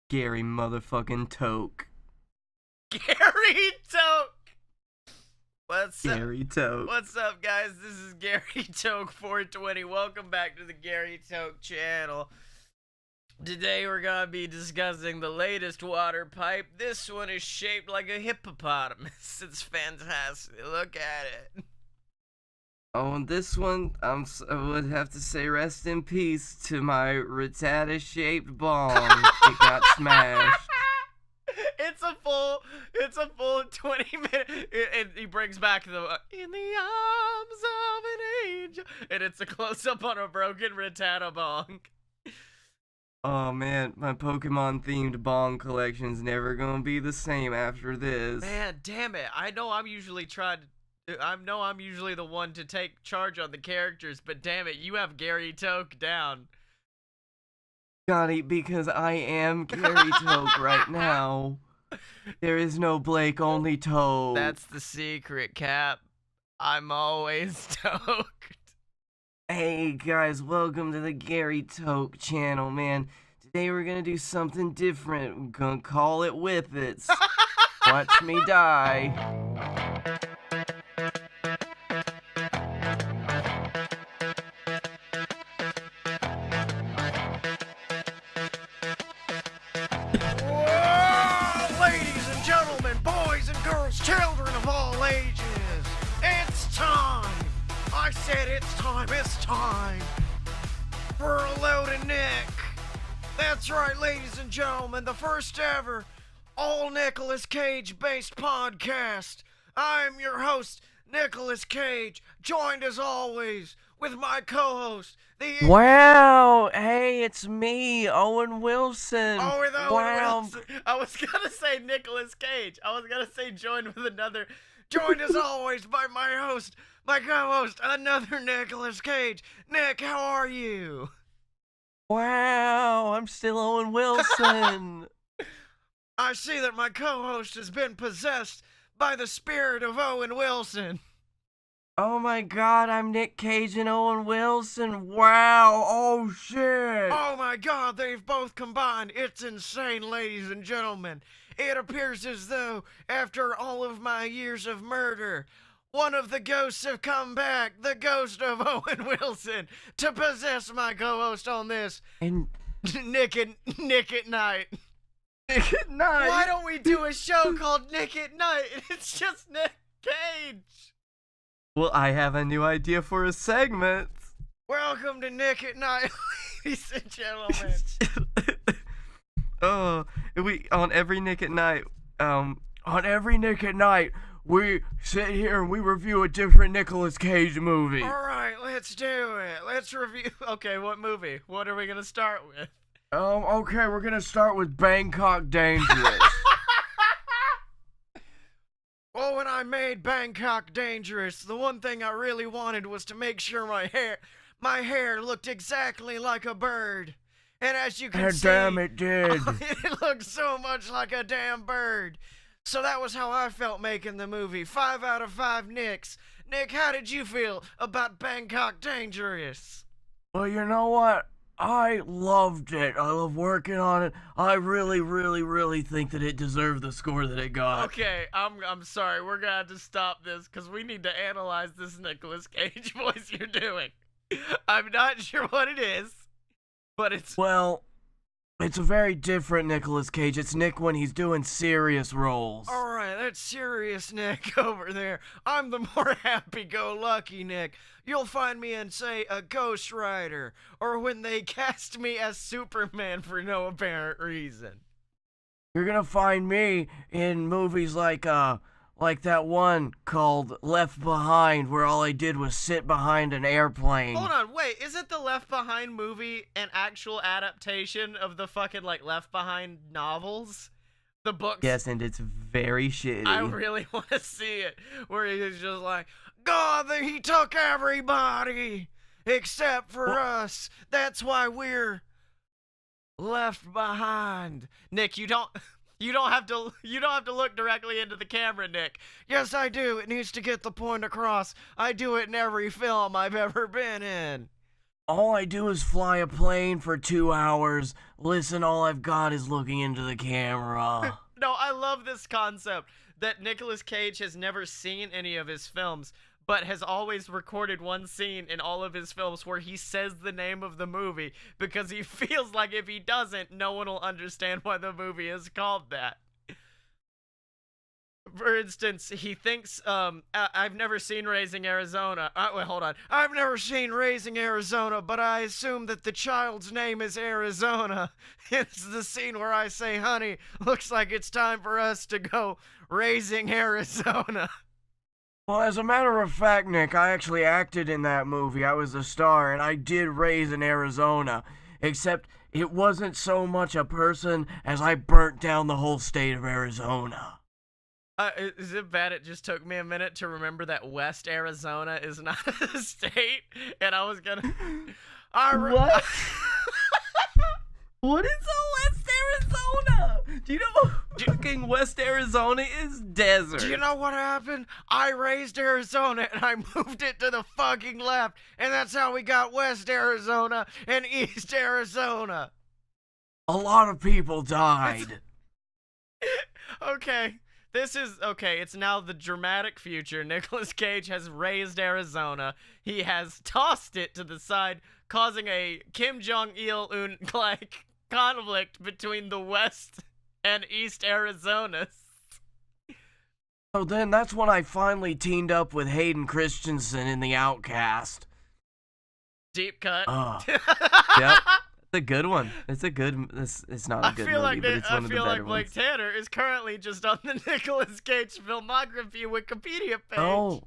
Gary motherfucking Toke. Gary Toke. What's up? Gary Toke. What's up, guys? This is Gary Toke 420. Welcome back to the Gary Toke channel. Today we're gonna be discussing the latest water pipe. This one is shaped like a hippopotamus. It's fantastic. Look at it. Oh, and this one, I would have to say rest in peace to my Rattata-shaped bong. It got smashed. It's a full 20 minutes. And he brings back the in the arms of an angel, and it's a close up on a broken Rattata bong. Oh man, my Pokemon themed bong collection's never gonna be the same after this. Man, damn it! I know I'm usually the one to take charge on the characters, but damn it, you have Gary Toke down. Scottye, because I am Gary Toke right now. There is no Blake, only Toke. That's the secret, Cap. I'm always Toked. Hey guys, welcome to the Gary Toke channel, man. Today we're gonna do something different. We're gonna call it Whippets. Watch me die. Ladies and gentlemen, boys and girls, children of all ages, it's time. I said it's time for a load of Nick. That's right, ladies and gentlemen, the first ever all Nicolas Cage based podcast. I'm your host, Nicolas Cage, joined as always with my co-host, the Wow! Hey, it's me, Owen Wilson. Oh, with Owen Wow. Wilson. I was gonna say Nicolas Cage. I was gonna say joined with another. Joined as always by my host, my co-host, another Nicolas Cage. Nick, how are you? Wow, I'm still Owen Wilson. I see that my co-host has been possessed by the spirit of Owen Wilson. Oh my god, I'm Nick Cage and Owen Wilson. Wow, oh shit. Oh my god, they've both combined. It's insane, ladies and gentlemen. It appears as though, after all of my years of murder, one of the ghosts have come back, the ghost of Owen Wilson, to possess my co-host on this. And Nick at Night. Nick at Night. Why don't we do a show called Nick at Night? It's just Nick Cage. Well, I have a new idea for a segment. Welcome to Nick at Night, ladies and gentlemen. Oh, on every Nick at Night, we sit here and we review a different Nicolas Cage movie. All right, let's do it. Let's review. Okay, what movie? What are we gonna start with? Okay, we're gonna start with Bangkok Dangerous. Well, when I made Bangkok Dangerous, the one thing I really wanted was to make sure my hair looked exactly like a bird. And as you can see, damn it did. It looked so much like a damn bird. So that was how I felt making the movie. 5 out of 5 Nicks. Nick, how did you feel about Bangkok Dangerous? Well, you know what? I loved it. I love working on it. I really, really, really think that it deserved the score that it got. Okay, I'm sorry. We're gonna have to stop this because we need to analyze this Nicolas Cage voice you're doing. I'm not sure what it is, but it's... Well, it's a very different Nicolas Cage. It's Nick when he's doing serious roles. Alright, that's serious Nick over there. I'm the more happy-go-lucky Nick. You'll find me in, say, a Ghost Rider, or when they cast me as Superman for no apparent reason. You're gonna find me in movies like that one called Left Behind, where all I did was sit behind an airplane. Hold on, wait, isn't the Left Behind movie an actual adaptation of the fucking, like, Left Behind novels? The books? Yes, and it's very shitty. I really want to see it, where he's just like, God, he took everybody except for us. That's why we're left behind. Nick, you don't have to look directly into the camera, Nick. Yes, I do. It needs to get the point across. I do it in every film I've ever been in. All I do is fly a plane for 2 hours. Listen, all I've got is looking into the camera. No, I love this concept that Nicolas Cage has never seen any of his films, but has always recorded one scene in all of his films where he says the name of the movie because he feels like if he doesn't, no one will understand why the movie is called that. For instance, he thinks, I've never seen Raising Arizona. Wait, hold on. I've never seen Raising Arizona, but I assume that the child's name is Arizona. It's the scene where I say, honey, looks like it's time for us to go raising Arizona. Well, as a matter of fact, Nick, I actually acted in that movie. I was the star, and I did raise in Arizona. Except it wasn't so much a person as I burnt down the whole state of Arizona. Is it bad it just took me a minute to remember that West Arizona is not a state? And I was gonna... What? What is a West Arizona? Do you know fucking West Arizona is desert? Do you know what happened? I raised Arizona and I moved it to the fucking left. And that's how we got West Arizona and East Arizona. A lot of people died. Okay. It's now the dramatic future. Nicolas Cage has raised Arizona. He has tossed it to the side, causing a Kim Jong-il like conflict between the West and East Arizonas. So then that's when I finally teamed up with Hayden Christensen in The Outcast. Deep cut. Yep. It's a good one. It's a good. It's not a good movie, but it's one of the better ones. I feel like Blake Tanner is currently just on the Nicolas Cage filmography Wikipedia page. Oh,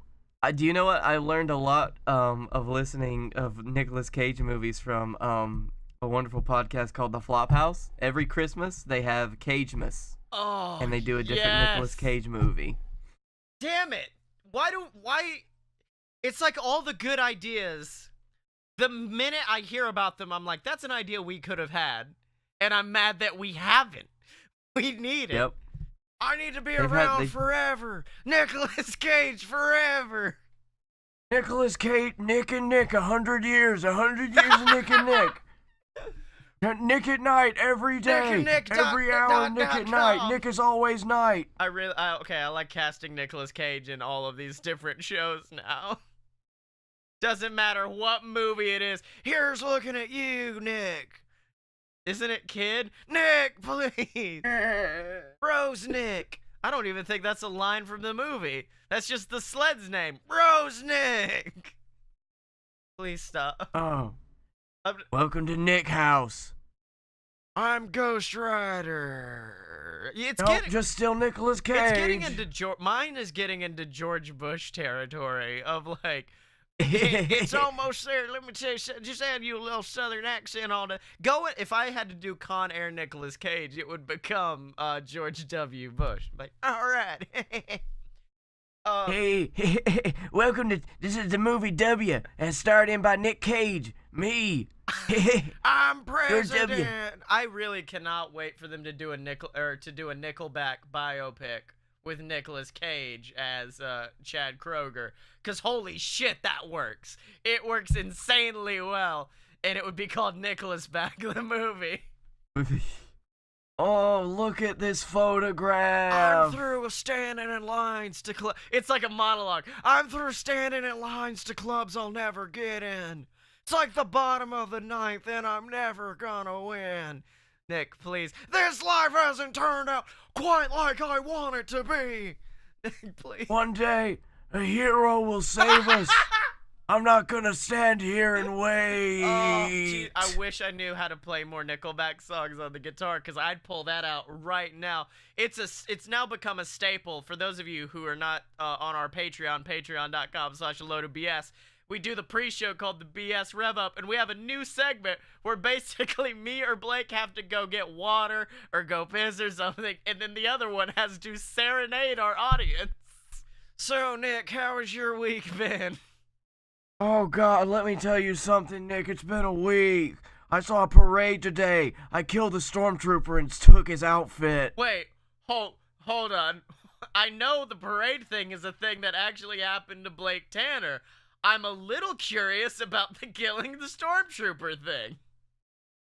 do you know what? I learned a lot of listening of Nicolas Cage movies from a wonderful podcast called The Flophouse. Every Christmas they have Cagemas. Oh, and they do a different Nicolas Cage movie. Damn it! Why? It's like all the good ideas. The minute I hear about them, I'm like, that's an idea we could have had. And I'm mad that we haven't. We need it. Yep. I need to be around forever. Nicolas Cage forever. Nicolas Cage, Nick and Nick, 100 years. 100 years of Nick and Nick. Nick at night every day. Every hour, Nick at night. Nick is always night. I like casting Nicolas Cage in all of these different shows now. Doesn't matter what movie it is. Here's looking at you, Nick. Isn't it Kid? Nick, please. Rose Nick. I don't even think that's a line from the movie. That's just the sled's name. Rose Nick. Please stop. Oh. Welcome to Nick House. I'm Ghost Rider. Just still Nicolas Cage. It's getting into mine is getting into George Bush territory of like... It's almost there. Let me tell you, just add you a little southern accent on it. If I had to do Con Air Nicolas Cage, it would become George W. Bush. Like, all right. Hey, welcome to, this is the movie W, and starred in by Nick Cage, me. I'm president. I really cannot wait for them to do a Nickelback biopic with Nicolas Cage as Chad Kroeger, because holy shit, that works. It works insanely well, and it would be called Nicholas Back the movie. Oh, look at this photograph. I'm through with standing in lines to clubs. It's like a monologue. I'm through standing in lines to clubs I'll never get in. It's like the bottom of the ninth, and I'm never gonna win. Nick, please. This life hasn't turned out quite like I want it to be. Please. One day, a hero will save us. I'm not gonna stand here and wait. Oh, gee, I wish I knew how to play more Nickelback songs on the guitar, because I'd pull that out right now. It's now become a staple for those of you who are not on our Patreon, patreon.com/AloadofBS. We do the pre-show called the BS Rev Up, and we have a new segment where basically me or Blake have to go get water or go piss or something, and then the other one has to serenade our audience. So, Nick, how has your week been? Oh, God, let me tell you something, Nick. It's been a week. I saw a parade today. I killed a stormtrooper and took his outfit. Wait, hold on. I know the parade thing is a thing that actually happened to Blake Tanner. I'm a little curious about the killing the stormtrooper thing.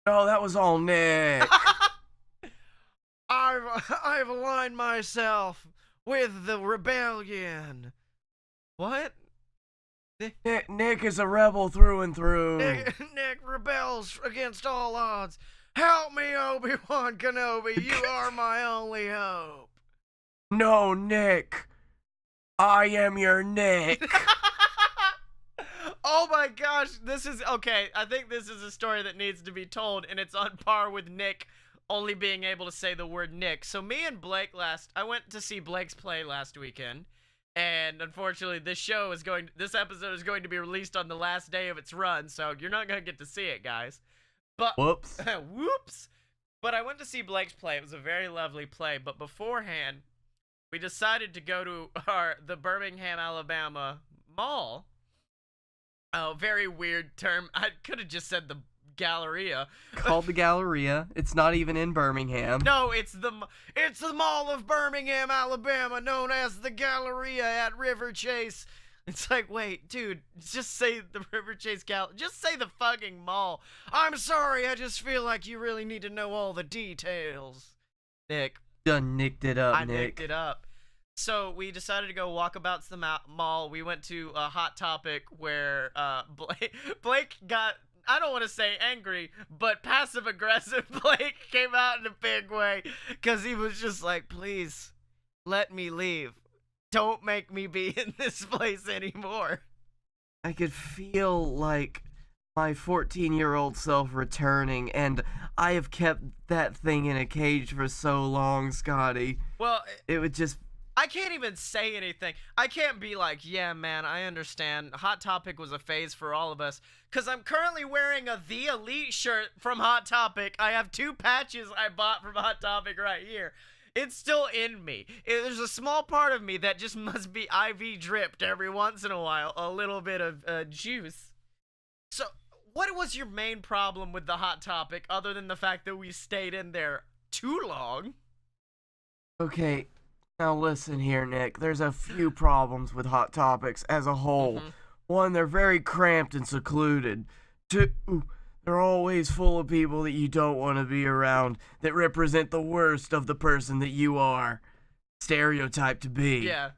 No, that was all Nick. I've aligned myself with the rebellion. What? Nick is a rebel through and through. Nick rebels against all odds. Help me, Obi-Wan Kenobi. You are my only hope. No, Nick. I am your Nick. Oh my gosh, this is okay. I think this is a story that needs to be told, and it's on par with Nick only being able to say the word Nick. So me and Blake I went to see Blake's play last weekend, and unfortunately this episode is going to be released on the last day of its run, so you're not going to get to see it, guys. But Whoops. whoops. But I went to see Blake's play. It was a very lovely play, but beforehand, we decided to go to the Birmingham, Alabama mall. Oh, very weird term. I could have just said the Galleria. Called the Galleria. It's not even in Birmingham. No, it's the mall of Birmingham, Alabama, known as the Galleria at River Chase. It's like, wait, dude, just say the River Chase just say the fucking mall. I'm sorry, I just feel like you really need to know all the details. Nick. Done nicked it up, Nick. I nicked it up. So we decided to go walkabouts the mall. We went to a Hot Topic where Blake got, I don't want to say angry, but passive-aggressive. Blake came out in a big way because he was just like, please, let me leave. Don't make me be in this place anymore. I could feel like my 14-year-old self returning, and I have kept that thing in a cage for so long, Scottye. Well, it would just... I can't even say anything. I can't be like, yeah, man, I understand. Hot Topic was a phase for all of us. Because I'm currently wearing a The Elite shirt from Hot Topic. I have 2 patches I bought from Hot Topic right here. It's still in me. There's a small part of me that just must be IV dripped every once in a while. A little bit of juice. So, what was your main problem with the Hot Topic other than the fact that we stayed in there too long? Okay. Now listen here, Nick. There's a few problems with Hot Topics as a whole. Mm-hmm. 1, they're very cramped and secluded. 2, they're always full of people that you don't want to be around, that represent the worst of the person that you are stereotyped to be. Yeah.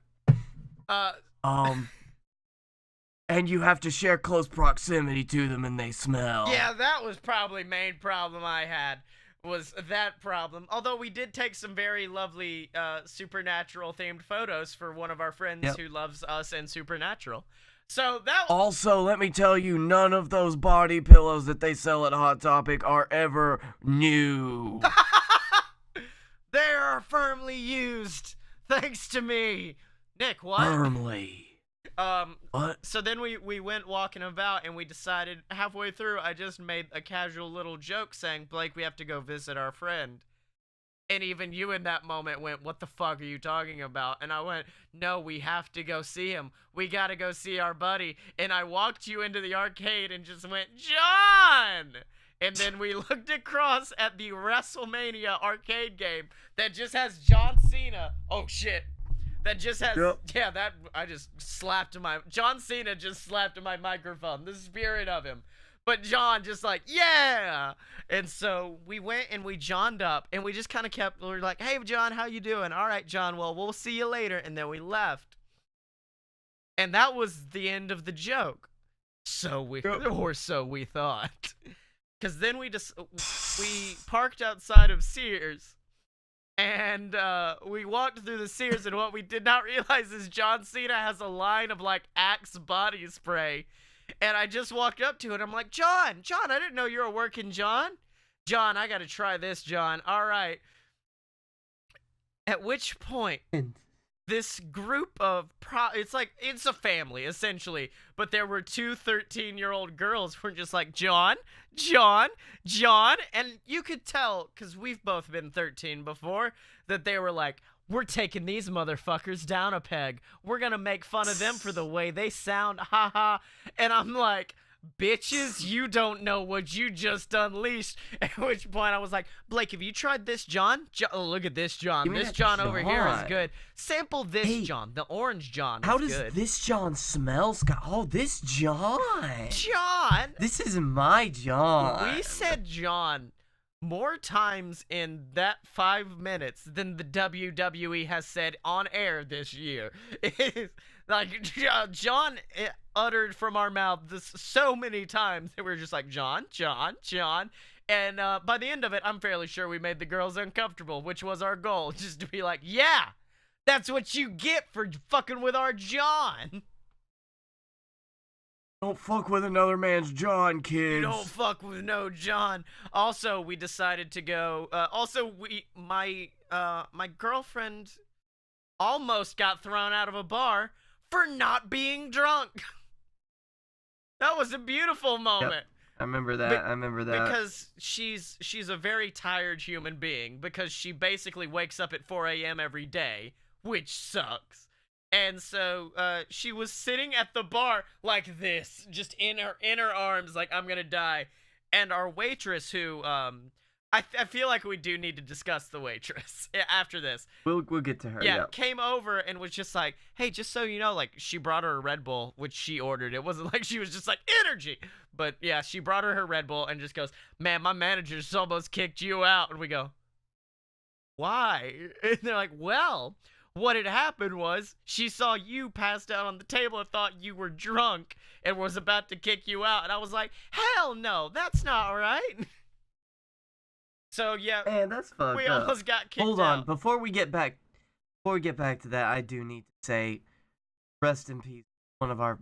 And you have to share close proximity to them and they smell. Yeah, that was probably main problem I had. Was that problem. Although we did take some very lovely supernatural themed photos for one of our friends who loves us and Supernatural. So that also, let me tell you, none of those body pillows that they sell at Hot Topic are ever new. They are firmly used, thanks to me. Nick, what? Firmly. What? So then we went walking about and we decided halfway through, I just made a casual little joke saying, Blake, we have to go visit our friend. And even you in that moment went, what the fuck are you talking about? And I went, no, we have to go see him. We got to go see our buddy. And I walked you into the arcade and just went, John! And then we looked across at the WrestleMania arcade game that just has John Cena. Oh, shit. That just has, I just slapped John Cena just slapped my microphone, the spirit of him. But John just like, yeah! And so we went and we johned up and we just kind of we were like, hey, John, how you doing? All right, John, well, we'll see you later. And then we left. And that was the end of the joke. Or so we thought. Because then we parked outside of Sears. And we walked through the Sears, and what we did not realize is John Cena has a line of, like, Axe body spray. And I just walked up to it. I'm like, John, I didn't know you were working, John. John, I got to try this, John. All right. At which point, this group of, it's a family, essentially. But there were 2 13-year-old girls who were just like, John. And you could tell, because we've both been 13 before, that they were like, we're taking these motherfuckers down a peg. We're going to make fun of them for the way they sound. Ha ha. And I'm like, bitches, you don't know what you just unleashed. At which point I was like, Blake, have you tried this John? Oh, look at this John. This John over here is good. Sample this John. The orange John is How does good. this John smell, Scott? Oh, this John. John! This is my John. We said John more times in that 5 minutes than the WWE has said on air this year. Like, John uttered from our mouth this so many times that we were just like, John. And by the end of it, I'm fairly sure we made the girls uncomfortable, which was our goal. Just to be like, yeah, that's what you get for fucking with our John. Don't fuck with another man's John, kids. You don't fuck with no John. Also, we decided to go. My girlfriend almost got thrown out of a bar for not being drunk. That was a beautiful moment. Yep. I remember that. Because she's a very tired human being, because she basically wakes up at 4 a.m. every day, which sucks. And so she was sitting at the bar like this, just in her arms, like, I'm gonna die. And our waitress, who I feel like we do need to discuss the waitress after this. We'll get to her. Yeah, came over and was just like, hey, just so you know, like, she brought her a Red Bull, which she ordered. It wasn't like she was just like, energy. But yeah, she brought her Red Bull and just goes, man, my manager's almost kicked you out. And we go, why? And they're like, well, what had happened was she saw you passed out on the table and thought you were drunk and was about to kick you out. And I was like, hell no, that's not right. So yeah, man, that's fucked up. We almost got kicked out. Hold on, before we get back to that, I do need to say, rest in peace, one of our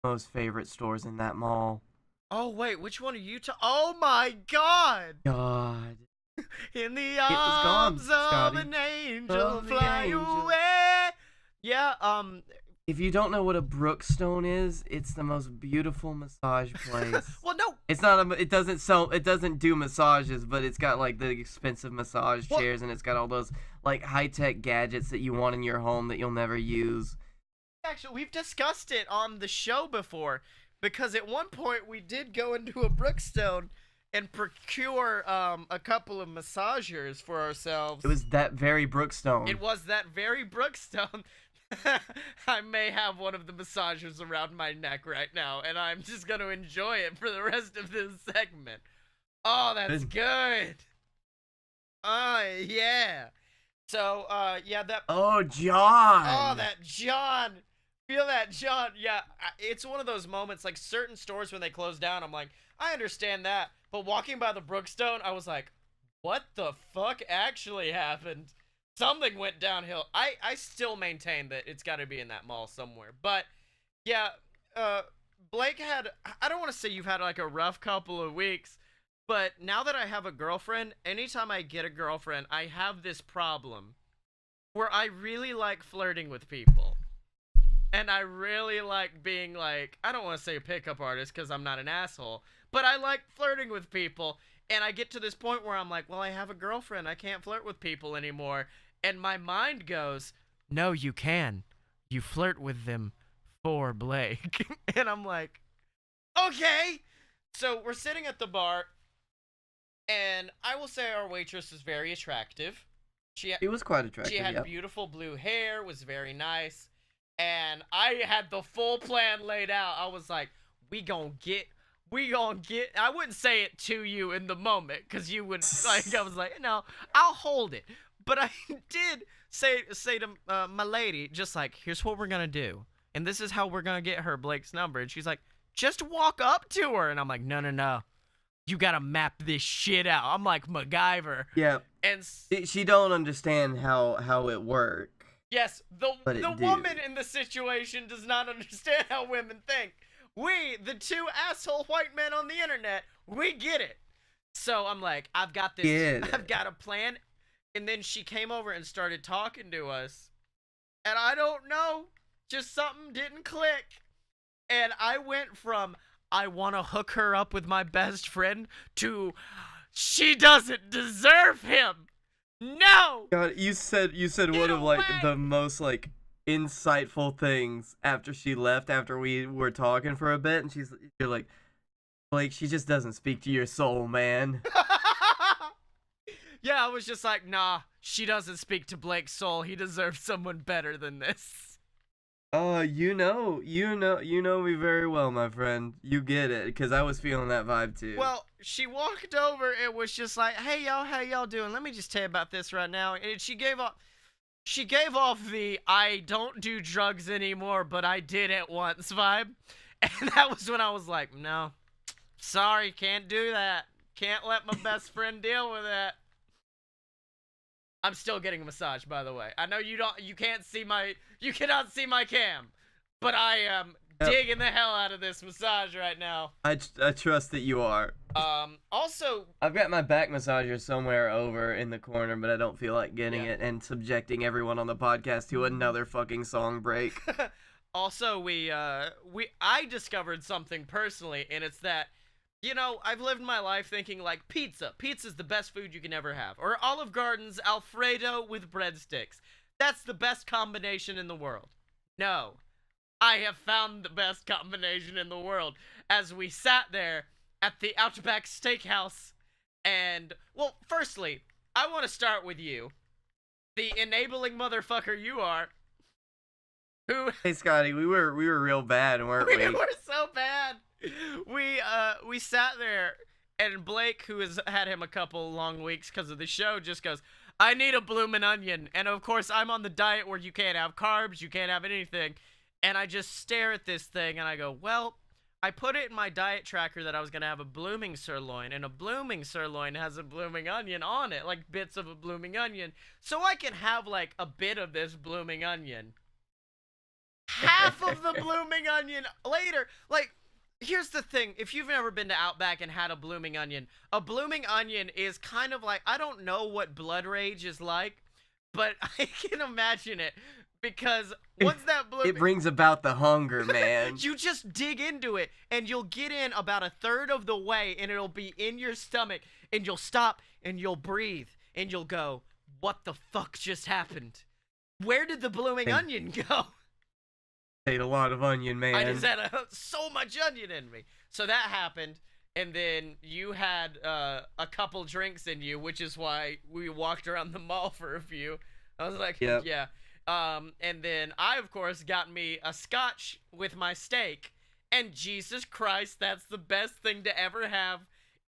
most favorite stores in that mall. Oh wait, which one are you oh my God! In the arms of an angel, fly away. Yeah, if you don't know what a Brookstone is, it's the most beautiful massage place. Well, no, it's not. It doesn't do massages, but it's got like the expensive massage chairs, and it's got all those like high-tech gadgets that you want in your home that you'll never use. Actually, we've discussed it on the show before, because at one point we did go into a Brookstone and procure a couple of massagers for ourselves. It was that very Brookstone. It was that very Brookstone. I may have one of the massagers around my neck right now, and I'm just going to enjoy it for the rest of this segment. Oh, that's good. Oh, yeah. So, yeah, that... Oh, John. Oh, that John. Feel that, John. Yeah, it's one of those moments, like certain stores when they close down, I'm like, I understand that. But walking by the Brookstone, I was like, what the fuck actually happened? Something went downhill. I still maintain that it's got to be in that mall somewhere. But, yeah, Blake had... I don't want to say you've had, like, a rough couple of weeks, but now that I have a girlfriend, anytime I get a girlfriend, I have this problem where I really like flirting with people. And I really like being, like... I don't want to say a pickup artist because I'm not an asshole, but I like flirting with people. And I get to this point where I'm like, well, I have a girlfriend. I can't flirt with people anymore. And my mind goes, no, you can. You flirt with them for Blake. And I'm like, okay. So we're sitting at the bar, and I will say our waitress is very attractive. She was quite attractive. She had beautiful blue hair, was very nice. And I had the full plan laid out. I was like, we gonna get, I wouldn't say it to you in the moment, because you would, like, I was like, no, I'll hold it. But I did say to my lady, just like, here's what we're going to do. And this is how we're going to get her Blake's number. And she's like, just walk up to her. And I'm like, no. You got to map this shit out. I'm like MacGyver. Yeah. And she don't understand how it works. Yes, the woman in the situation does not understand how women think. We, the two asshole white men on the internet, we get it. So I'm like, I've got this. I've got a plan. And then she came over and started talking to us. And I don't know, just something didn't click. And I went from, I want to hook her up with my best friend, to, she doesn't deserve him. No! God, you said one of, like, the most, like, insightful things after she left, after we were talking for a bit, and you're like, Blake, she just doesn't speak to your soul, man. Yeah, I was just like, nah, she doesn't speak to Blake's soul. He deserves someone better than this. You know me very well, my friend. You get it, because I was feeling that vibe too. Well, she walked over and was just like, hey, y'all, how y'all doing? Let me just tell you about this right now. And she gave off the I don't do drugs anymore, but I did it once vibe. And that was when I was like, no, sorry, can't do that. Can't let my best friend deal with that. I'm still getting a massage, by the way. I know you cannot see my cam, but I am digging the hell out of this massage right now. I trust that you are. Also, I've got my back massager somewhere over in the corner, but I don't feel like getting it and subjecting everyone on the podcast to another fucking song break. Also, I discovered something personally, and it's that, you know, I've lived my life thinking, like, pizza's the best food you can ever have, or Olive Garden's Alfredo with breadsticks. That's the best combination in the world. No, I have found the best combination in the world as we sat there at the Outback Steakhouse. And, well, firstly, I want to start with you, the enabling motherfucker you are. Who? Hey, Scotty, we were real bad, weren't we? We were so bad. We sat there, and Blake, who has had him a couple long weeks because of the show, just goes, I need a bloomin' onion. And of course, I'm on the diet where you can't have carbs, you can't have anything. And I just stare at this thing, and I go, well, I put it in my diet tracker that I was going to have a blooming sirloin, and a blooming sirloin has a blooming onion on it, like bits of a blooming onion. So I can have, like, a bit of this blooming onion. Half of the blooming onion later. Like, here's the thing. If you've never been to Outback and had a blooming onion is kind of like, I don't know what blood rage is like, but I can imagine it. Because once that blooming... It brings about the hunger, man. You just dig into it, and you'll get in about a third of the way, and it'll be in your stomach, and you'll stop, and you'll breathe, and you'll go, what the fuck just happened? Where did the blooming onion go? Ate a lot of onion, man. I just had so much onion in me. So that happened, and then you had a couple drinks in you, which is why we walked around the mall for a few. I was like, yep. Yeah. And then I, of course, got me a scotch with my steak, and Jesus Christ, that's the best thing to ever have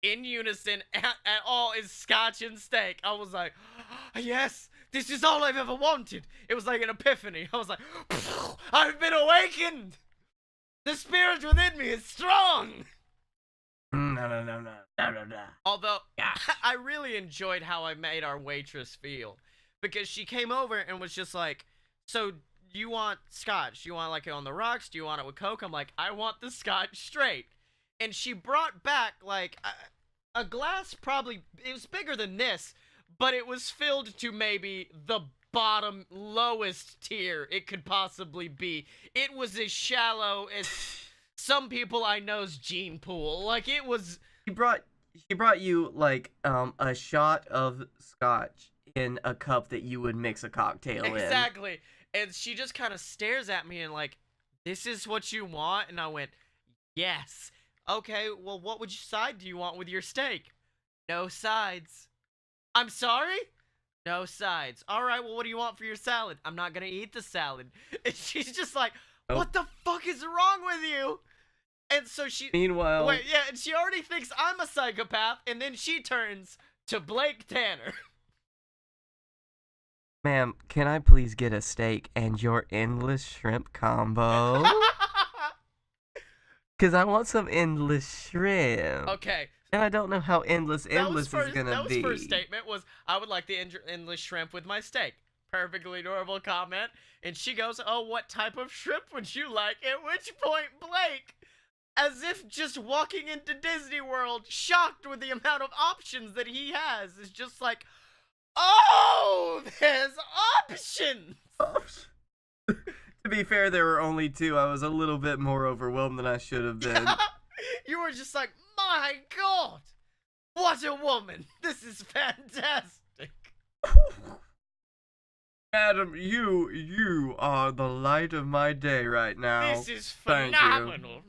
in unison at all is scotch and steak. I was like, yes, this is all I've ever wanted. It was like an epiphany. I was like, I've been awakened. The spirit within me is strong. No. Although, I really enjoyed how I made our waitress feel. Because she came over and was just like, so do you want scotch? Do you want like it on the rocks? Do you want it with Coke? I'm like, I want the scotch straight. And she brought back like a glass, probably, it was bigger than this, but it was filled to maybe the bottom lowest tier it could possibly be. It was as shallow as some people I know's gene pool. Like, it was... She brought you like a shot of scotch in a cup that you would mix a cocktail in. Exactly. And she just kind of stares at me and like, this is what you want? And I went, yes. Okay, well, what side do you want with your steak? No sides. I'm sorry? No sides. All right, well, what do you want for your salad? I'm not going to eat the salad. And she's just like, what the fuck is wrong with you? And so she... Meanwhile... Wait, yeah, and she already thinks I'm a psychopath, and then she turns to Blake Tanner. Ma'am, can I please get a steak and your endless shrimp combo? Because I want some endless shrimp. Okay. And I don't know how endless is gonna be. That was first statement was, I would like the endless shrimp with my steak. Perfectly normal comment. And she goes, oh, what type of shrimp would you like? At which point, Blake, as if just walking into Disney World, shocked with the amount of options that he has, is just like, oh, there's options! To be fair, there were only two. I was a little bit more overwhelmed than I should have been. You were just like, my God, what a woman! This is fantastic. Adam, you are the light of my day right now. This is Thank you. phenomenal.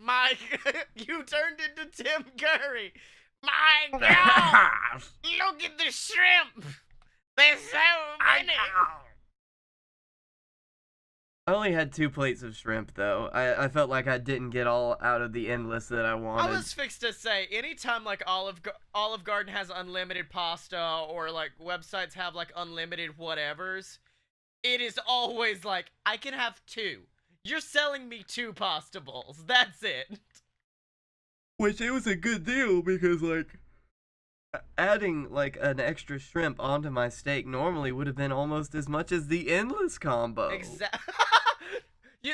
You turned into Tim Curry. My God! Look at the shrimp. There's so many. I only had 2 plates of shrimp, though. I felt like I didn't get all out of the endless that I wanted. I was fixed to say, anytime like Olive Garden has unlimited pasta, or like websites have like unlimited whatevers, it is always like, I can have 2. You're selling me 2 pasta bowls. That's it. Which, it was a good deal because, like, adding like an extra shrimp onto my steak normally would have been almost as much as the endless combo. Exactly.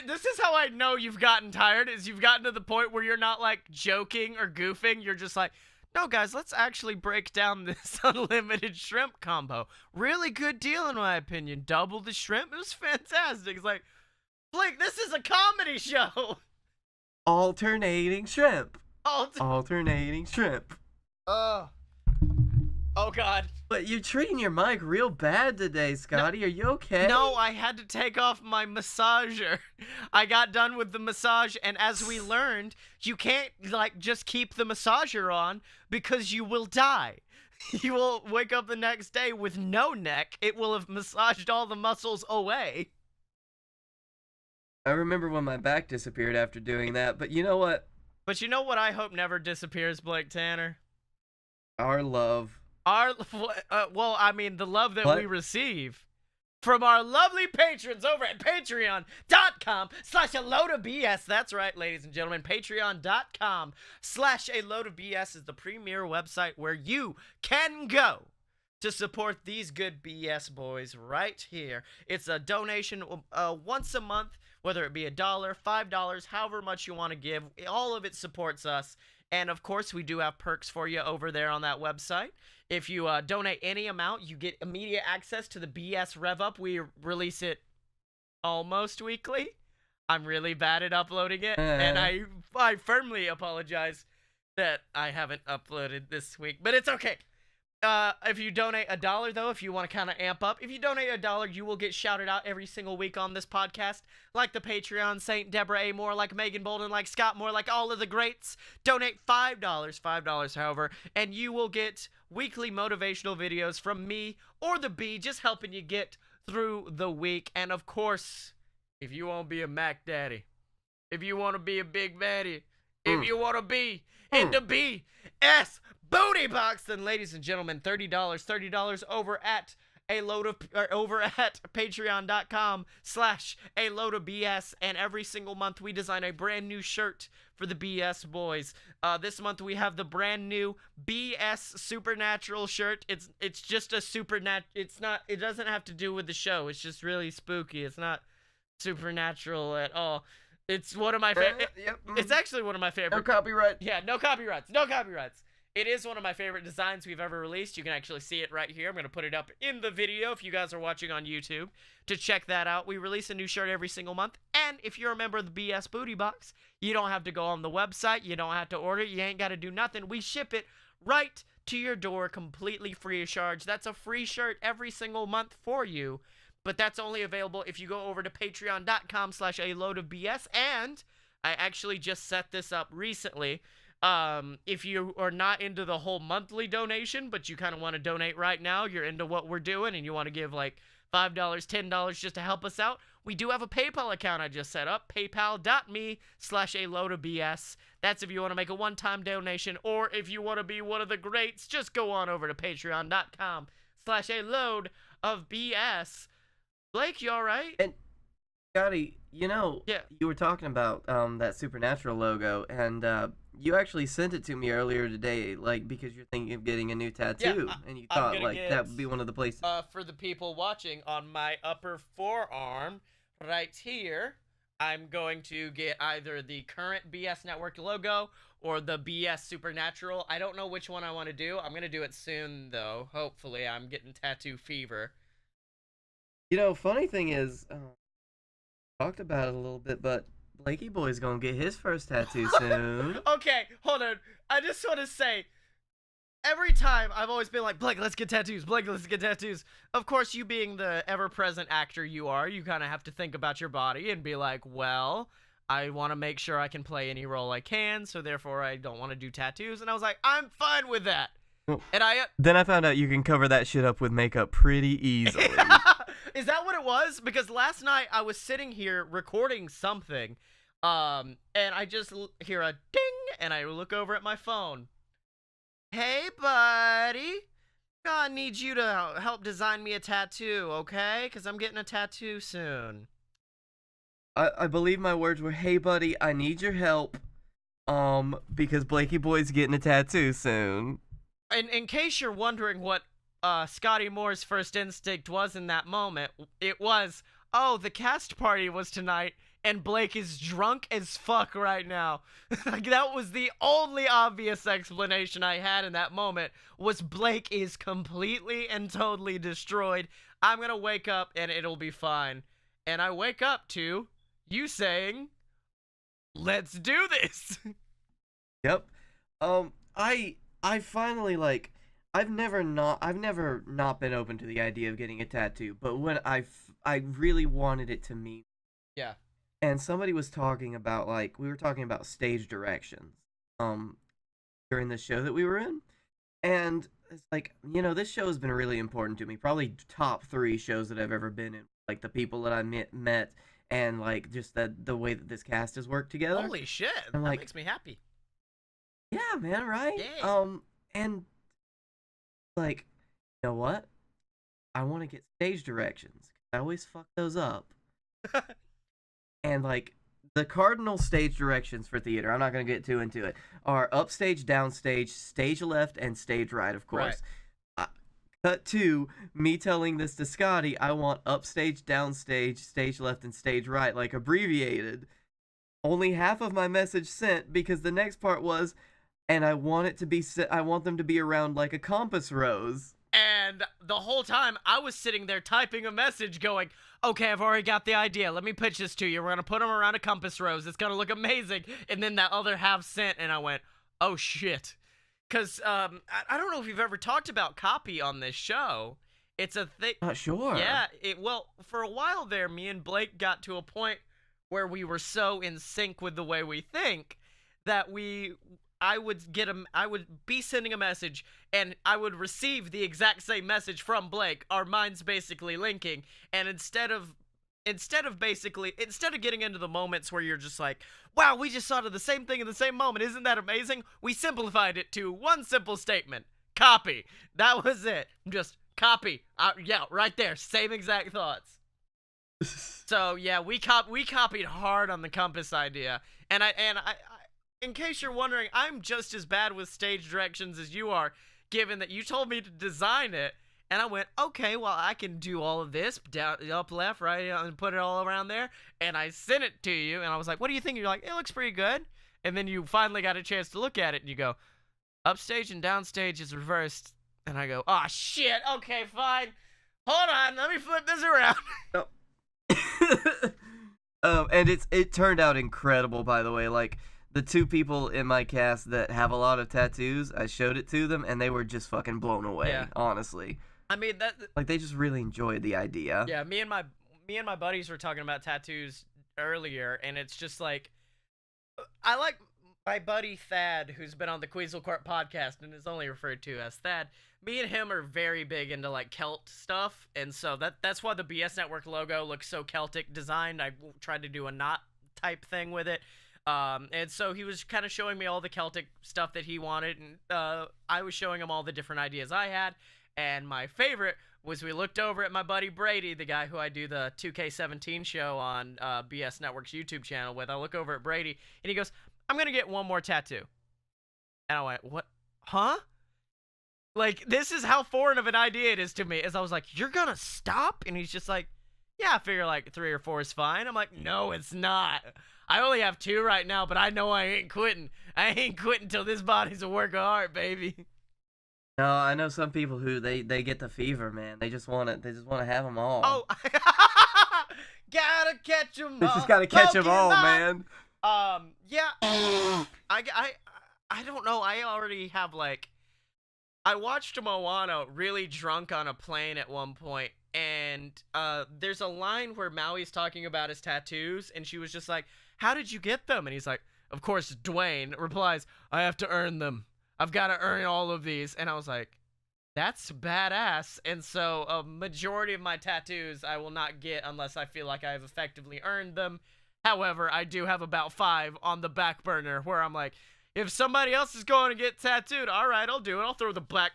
This is how I know you've gotten tired, is you've gotten to the point where you're not like joking or goofing. You're just like, no guys, let's actually break down this unlimited shrimp combo. Really good deal in my opinion. Double the shrimp. It was fantastic. It's like, Blake, this is a comedy show. Alternating shrimp. Alternating shrimp. Oh God. But you're treating your mic real bad today, Scottye. Are you okay? No, I had to take off my massager. I got done with the massage, and as we learned, you can't like just keep the massager on because you will die. You will wake up the next day with no neck. It will have massaged all the muscles away. I remember when my back disappeared after doing that, but you know what? But you know what I hope never disappears, Blake Tanner? Our love. Well, I mean, the love that What? we receive from our lovely patrons over at patreon.com/a-load-of-BS. That's right, ladies and gentlemen. Patreon.com/a-load-of-BS is the premier website where you can go to support these good BS boys right here. It's a donation once a month, whether it be $1, $5, however much you want to give. All of it supports us. And, of course, we do have perks for you over there on that website. If you donate any amount, you get immediate access to the BS Rev Up. We release it almost weekly. I'm really bad at uploading it, and I firmly apologize that I haven't uploaded this week. But it's okay. If you donate $1, though, if you want to kind of amp up, if you donate $1, you will get shouted out every single week on this podcast, like the Patreon Saint Deborah A. Moore, like Megan Bolden, like Scott Moore, like all of the greats. Donate $5, however, and you will get weekly motivational videos from me or the B, just helping you get through the week. And of course, if you want to be a Mac Daddy, if you want to be a Big Baddie, if you want to be in the BS Booty Box, then ladies and gentlemen, $30 over at patreon.com/a-load-of-BS, and every single month we design a brand new shirt for the BS boys. This month we have the brand new BS Supernatural shirt. It's just a it doesn't have to do with the show. It's just really spooky. It's not supernatural at all. It's one of my favorite. It's actually one of my favorite. No copyright. Yeah, no copyrights. No copyrights. It is one of my favorite designs we've ever released. You can actually see it right here. I'm going to put it up in the video if you guys are watching on YouTube to check that out. We release a new shirt every single month. And if you're a member of the BS Booty Box, you don't have to go on the website. You don't have to order it. You ain't got to do nothing. We ship it right to your door completely free of charge. That's a free shirt every single month for you. But that's only available if you go over to patreon.com/a-load-of-BS. And I actually just set this up recently. If you are not into the whole monthly donation, but you kind of want to donate right now, you're into what we're doing, and you want to give like $5, $10 just to help us out, we do have a PayPal account I just set up, paypal.me/a-load-of-BS. That's if you want to make a one-time donation, or if you want to be one of the greats, just go on over to patreon.com/a-load-of-BS. Blake, you all right? And Scottye, you know, Yeah. you were talking about that Supernatural logo, and you actually sent it to me earlier today, like, because you're thinking of getting a new tattoo, and you thought, like, that would be one of the places. For the people watching, on my upper forearm, right here, I'm going to get either the current BS Network logo or the BS Supernatural. I don't know which one I want to do. I'm going to do it soon, though. Hopefully, I'm getting tattoo fever. You know, funny thing is, talked about it a little bit, but Blakey Boy's gonna get his first tattoo soon. Okay, hold on. I just want to say, every time I've always been like, Blake, let's get tattoos. Blake, let's get tattoos. Of course, you being the ever-present actor you are, you kind of have to think about your body and be like, well, I want to make sure I can play any role I can, so therefore I don't want to do tattoos. And I was like, I'm fine with that. Well, and then I found out you can cover that shit up with makeup pretty easily. Is that what it was? Because last night I was sitting here recording something, and I just hear a ding, and I look over at my phone. Hey, buddy. I need you to help design me a tattoo, okay? Because I'm getting a tattoo soon. I believe my words were, hey, buddy, I need your help, because Blakey Boy's getting a tattoo soon. And in case you're wondering what Scottye Moore's first instinct was in that moment, it was, oh, the cast party was tonight, and Blake is drunk as fuck right now. Like, that was the only obvious explanation I had in that moment, was Blake is completely and totally destroyed. I'm gonna wake up, and it'll be fine. And I wake up to you saying, let's do this. Yep. I finally, like, I've never not been open to the idea of getting a tattoo, but when I really wanted it to mean. Yeah. And somebody was talking about, like, we were talking about stage directions, during the show that we were in, and it's like, you know, this show has been really important to me, probably top 3 shows that I've ever been in, like, the people that I met, and, like, just the way that this cast has worked together. Holy shit, and, that like, makes me happy. Yeah, man, right? Yeah. And, like, you know what? I want to get stage directions. I always fuck those up. And, like, the cardinal stage directions for theater, I'm not going to get too into it, are upstage, downstage, stage left, and stage right, of course. Right. Cut to me telling this to Scottye, I want upstage, downstage, stage left, and stage right, like, abbreviated. Only half of my message sent, because the next part was, and I want them to be around like a compass rose. And the whole time, I was sitting there typing a message going, okay, I've already got the idea. Let me pitch this to you. We're going to put them around a compass rose. It's going to look amazing. And then that other half sent, and I went, oh, shit. Because I don't know if you've ever talked about copy on this show. It's a thing. Not sure. Yeah. Well, for a while there, me and Blake got to a point where we were so in sync with the way we think that I would be sending a message, and I would receive the exact same message from Blake. Our minds basically linking, and instead of getting into the moments where you're just like, wow, we just thought of the same thing in the same moment, isn't that amazing? We simplified it to one simple statement: copy. That was it. Just copy. Yeah, right there. Same exact thoughts. So yeah, we copied hard on the compass idea, and I in case you're wondering, I'm just as bad with stage directions as you are, given that you told me to design it, and I went, okay, well, I can do all of this, down, up, left, right, and put it all around there, and I sent it to you, and I was like, what do you think? You're like, it looks pretty good, and then you finally got a chance to look at it, and you go, upstage and downstage is reversed, and I go, oh, shit, okay, fine, hold on, let me flip this around. And it turned out incredible, by the way, like, the 2 people in my cast that have a lot of tattoos, I showed it to them, and they were just fucking blown away, honestly. I mean, like, they just really enjoyed the idea. Yeah, me and my buddies were talking about tattoos earlier, and it's just like, I like my buddy Thad, who's been on the Queasel Court podcast and is only referred to as Thad. Me and him are very big into, like, Celt stuff, and so that's why the BS Network logo looks so Celtic designed. I tried to do a knot type thing with it. And so he was kind of showing me all the Celtic stuff that he wanted, and I was showing him all the different ideas I had, and my favorite was we looked over at my buddy Brady, the guy who I do the 2K17 show on BS Network's YouTube channel with. I look over at Brady, and he goes, I'm going to get one more tattoo. And I went, what? Huh? Like, this is how foreign of an idea it is to me, as I was like, you're going to stop? And he's just like, yeah, I figure like 3 or 4 is fine. I'm like, no, it's not. I only have 2 right now, but I know I ain't quitting. I ain't quitting till this body's a work of art, baby. No, I know some people who they get the fever, man. They just want to have them all. Oh, gotta catch them all. They just gotta catch them all, man. Yeah. I don't know. I already have like I watched Moana really drunk on a plane at one point, and there's a line where Maui's talking about his tattoos, and she was just like, "How did you get them?" And he's like, "Of course." Dwayne replies, "I have to earn them. I've got to earn all of these." And I was like, "That's badass." And so a majority of my tattoos I will not get unless I feel like I've effectively earned them. However, I do have about 5 on the back burner where I'm like, if somebody else is going to get tattooed, all right, I'll do it. I'll throw the black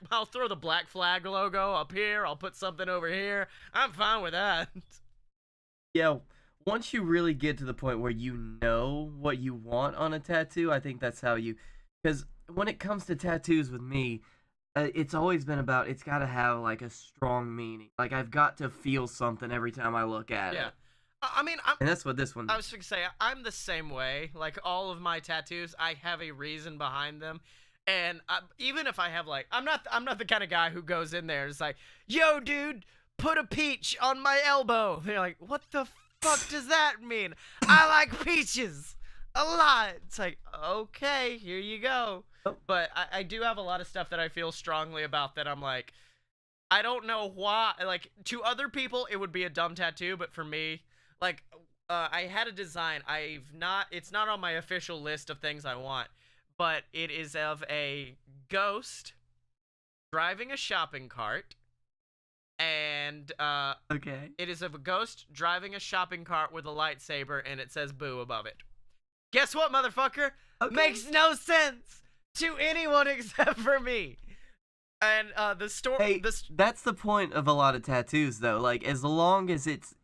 flag logo up here. I'll put something over here. I'm fine with that. Yeah, once you really get to the point where you know what you want on a tattoo, I think that's how you. Because when it comes to tattoos with me, it's always been about it's got to have like a strong meaning. Like I've got to feel something every time I look at Yeah. it. I mean, And that's what this one. I was going to say, I'm the same way. Like, all of my tattoos, I have a reason behind them. And even if I have, like, I'm not the kind of guy who goes in there and is like, "Yo, dude, put a peach on my elbow." They're like, "What the fuck does that mean?" "I like peaches a lot." It's like, okay, here you go. Oh. But I do have a lot of stuff that I feel strongly about that I'm like, I don't know why. Like, to other people, it would be a dumb tattoo, but for me, like, I had a design. It's not on my official list of things I want, but it is of a ghost driving a shopping cart, and Okay. it is of a ghost driving a shopping cart with a lightsaber, and it says "boo" above it. Guess what, motherfucker? Okay. Makes no sense to anyone except for me. And the story. Hey, that's the point of a lot of tattoos, though. Like, as long as it's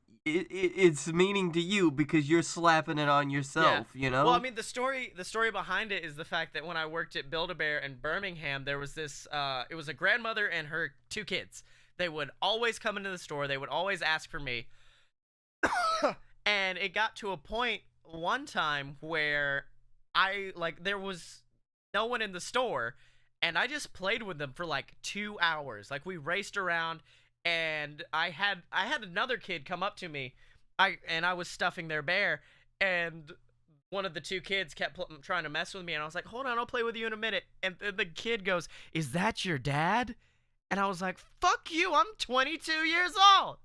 meaning to you because you're slapping it on yourself, you know? Well, I mean, the story behind it is the fact that when I worked at Build-A-Bear in Birmingham, there was this, it was a grandmother and her 2 kids. They would always come into the store. They would always ask for me. And it got to a point one time where there was no one in the store, and I just played with them for like 2 hours. Like, we raced around, and I had another kid come up to me. I was stuffing their bear, and one of the 2 kids kept trying to mess with me, and I was like, "Hold on, I'll play with you in a minute." And the kid goes, "Is that your dad?" And I was like, "Fuck you, I'm 22 years old.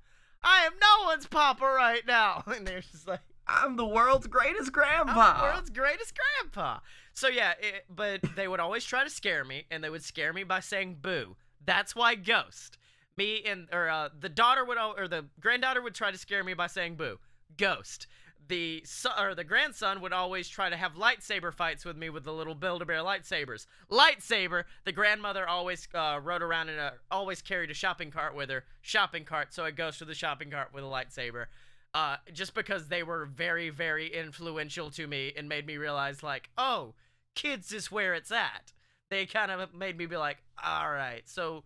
I am no one's papa right now." And they're just like, I'm the world's greatest grandpa. "I'm the world's greatest grandpa." So yeah, but they would always try to scare me, and they would scare me by saying "boo." That's why Ghost. The daughter the granddaughter would try to scare me by saying "boo." Ghost. The grandson would always try to have lightsaber fights with me with the little Build-A-Bear lightsabers. Lightsaber. The grandmother always rode around always carried a shopping cart with her. Shopping cart. So it goes to the shopping cart with a lightsaber. Just because they were very, very influential to me and made me realize, like, oh, kids is where it's at. They kind of made me be like, all right. So,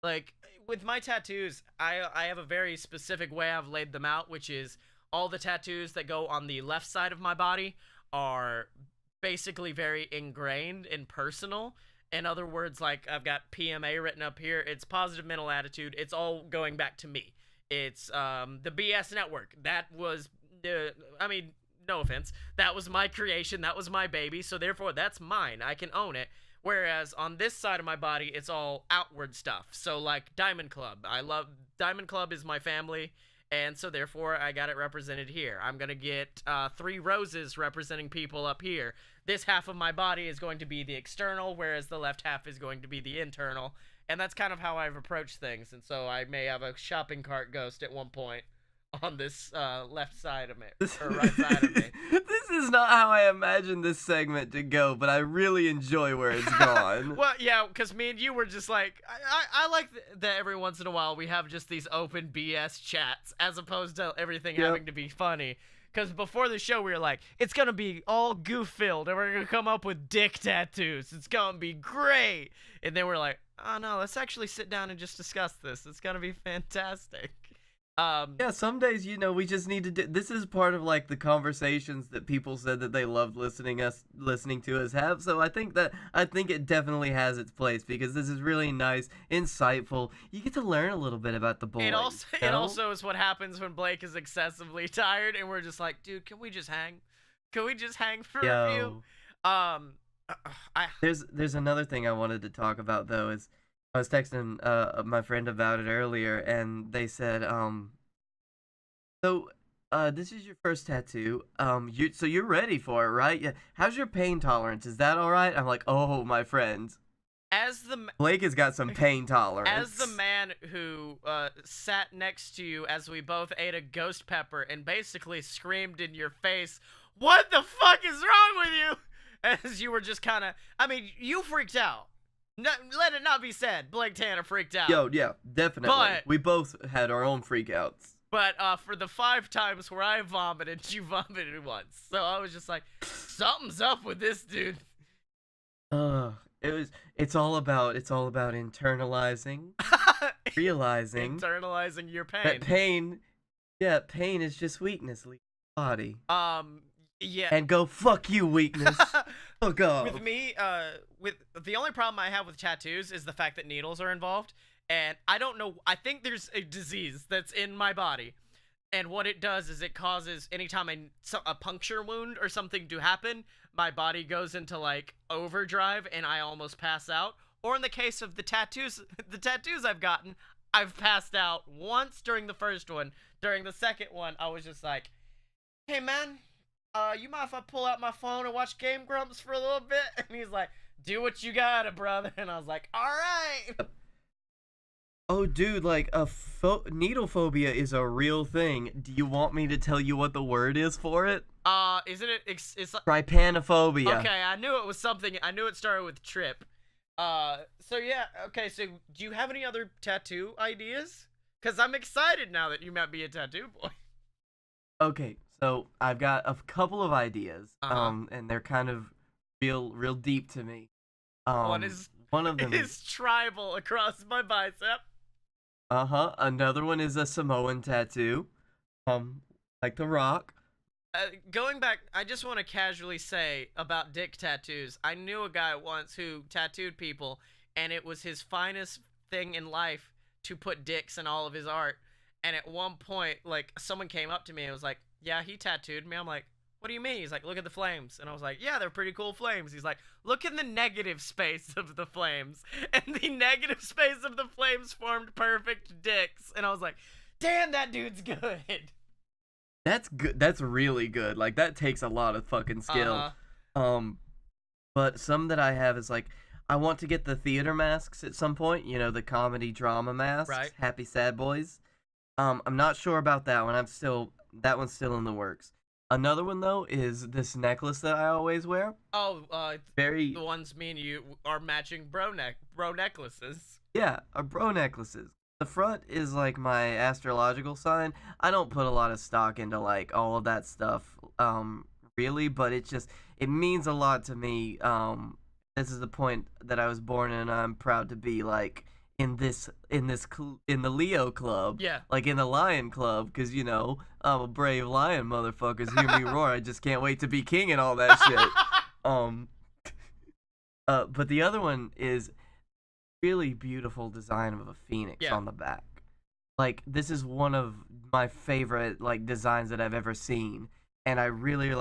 like, with my tattoos, I have a very specific way I've laid them out, which is all the tattoos that go on the left side of my body are basically very ingrained and personal. In other words, like, I've got PMA written up here. It's positive mental attitude. It's all going back to me. It's the BS Network. That was, I mean, no offense. That was my creation. That was my baby. So therefore, that's mine. I can own it. Whereas on this side of my body, it's all outward stuff. So like Diamond Club. Diamond Club is my family. And so therefore, I got it represented here. I'm going to get 3 roses representing people up here. This half of my body is going to be the external, whereas the left half is going to be the internal. And that's kind of how I've approached things. And so I may have a shopping cart ghost at one point on this left side of me, or right side of me. This is not how I imagined this segment to go, but I really enjoy where it's gone. Well, yeah, because me and you were just like, I like that every once in a while we have just these open BS chats as opposed to everything having to be funny. Because before the show, we were like, it's going to be all goof-filled, and we're going to come up with dick tattoos. It's going to be great. And then we're like, oh, no, let's actually sit down and just discuss this. It's going to be fantastic. Yeah, some days, we just need to do. This is part of like the conversations that people said that they loved listening to us have. So I think it definitely has its place because this is really nice, insightful. You get to learn a little bit about the boys. It also is what happens when Blake is excessively tired, and we're just like, dude, can we just hang? Can we just hang for a few? There's another thing I wanted to talk about though is I was texting my friend about it earlier, and they said, so this is your first tattoo. So you're ready for it, right? Yeah. How's your pain tolerance? Is that all right? I'm like, oh, my friend. Blake has got some pain tolerance. As the man who sat next to you as we both ate a ghost pepper and basically screamed in your face, "What the fuck is wrong with you?" As you were just kind of, I mean, you freaked out. Let it not be said, Blake Tanner freaked out. Yo, yeah, definitely. But we both had our own freakouts. But for the 5 times where I vomited, you vomited once. So I was just like, something's up with this dude. It's all about internalizing, realizing internalizing your pain. That pain is just weakness, leave the body. Yeah. And go fuck you, weakness. Fuck off. With me, with the only problem I have with tattoos is the fact that needles are involved, and I don't know. I think there's a disease that's in my body, and what it does is it causes anytime a puncture wound or something to happen, my body goes into like overdrive and I almost pass out. Or in the case of the tattoos I've gotten, I've passed out once during the first one. During the second one, I was just like, "Hey man, you mind if I pull out my phone and watch Game Grumps for a little bit?" And he's like, "Do what you gotta, brother." And I was like, "All right." Oh, dude, like, needle phobia is a real thing. Do you want me to tell you what the word is for it? Isn't it? It's trypanophobia. Okay, I knew it was something. I knew it started with trip. So yeah, okay, so do you have any other tattoo ideas? Because I'm excited now that you might be a tattoo boy. Okay, so I've got a couple of ideas, and they're kind of real deep to me. One of them is tribal across my bicep. Another one is a Samoan tattoo, like The Rock. Going back, I just want to casually say about dick tattoos. I knew a guy once who tattooed people, and it was his finest thing in life to put dicks in all of his art. And at one point, like, someone came up to me and was like, "Yeah, he tattooed me." I'm like, "What do you mean?" He's like, "Look at the flames." And I was like, "Yeah, they're pretty cool flames." He's like, "Look in the negative space of the flames." And the negative space of the flames formed perfect dicks. And I was like, damn, that dude's good. That's good. That's really good. Like, that takes a lot of fucking skill. But some that I have is like, I want to get the theater masks at some point. You know, the comedy drama masks. Right. Happy Sad Boys. I'm not sure about that one. That one's still in the works. Another one though is this necklace that I always wear. The ones me and you are matching bro necklaces. Yeah, our bro necklaces. The front is like my astrological sign. I don't put a lot of stock into like all of that stuff, really, but it means a lot to me. This is the point that I was born in, and I'm proud to be like in the Leo club. Yeah. Like in the Lion club, because you know I'm a brave lion, motherfuckers. Hear me roar! I just can't wait to be king and all that shit. But the other one is really beautiful design of a phoenix on the back. Like, this is one of my favorite like designs that I've ever seen, and I really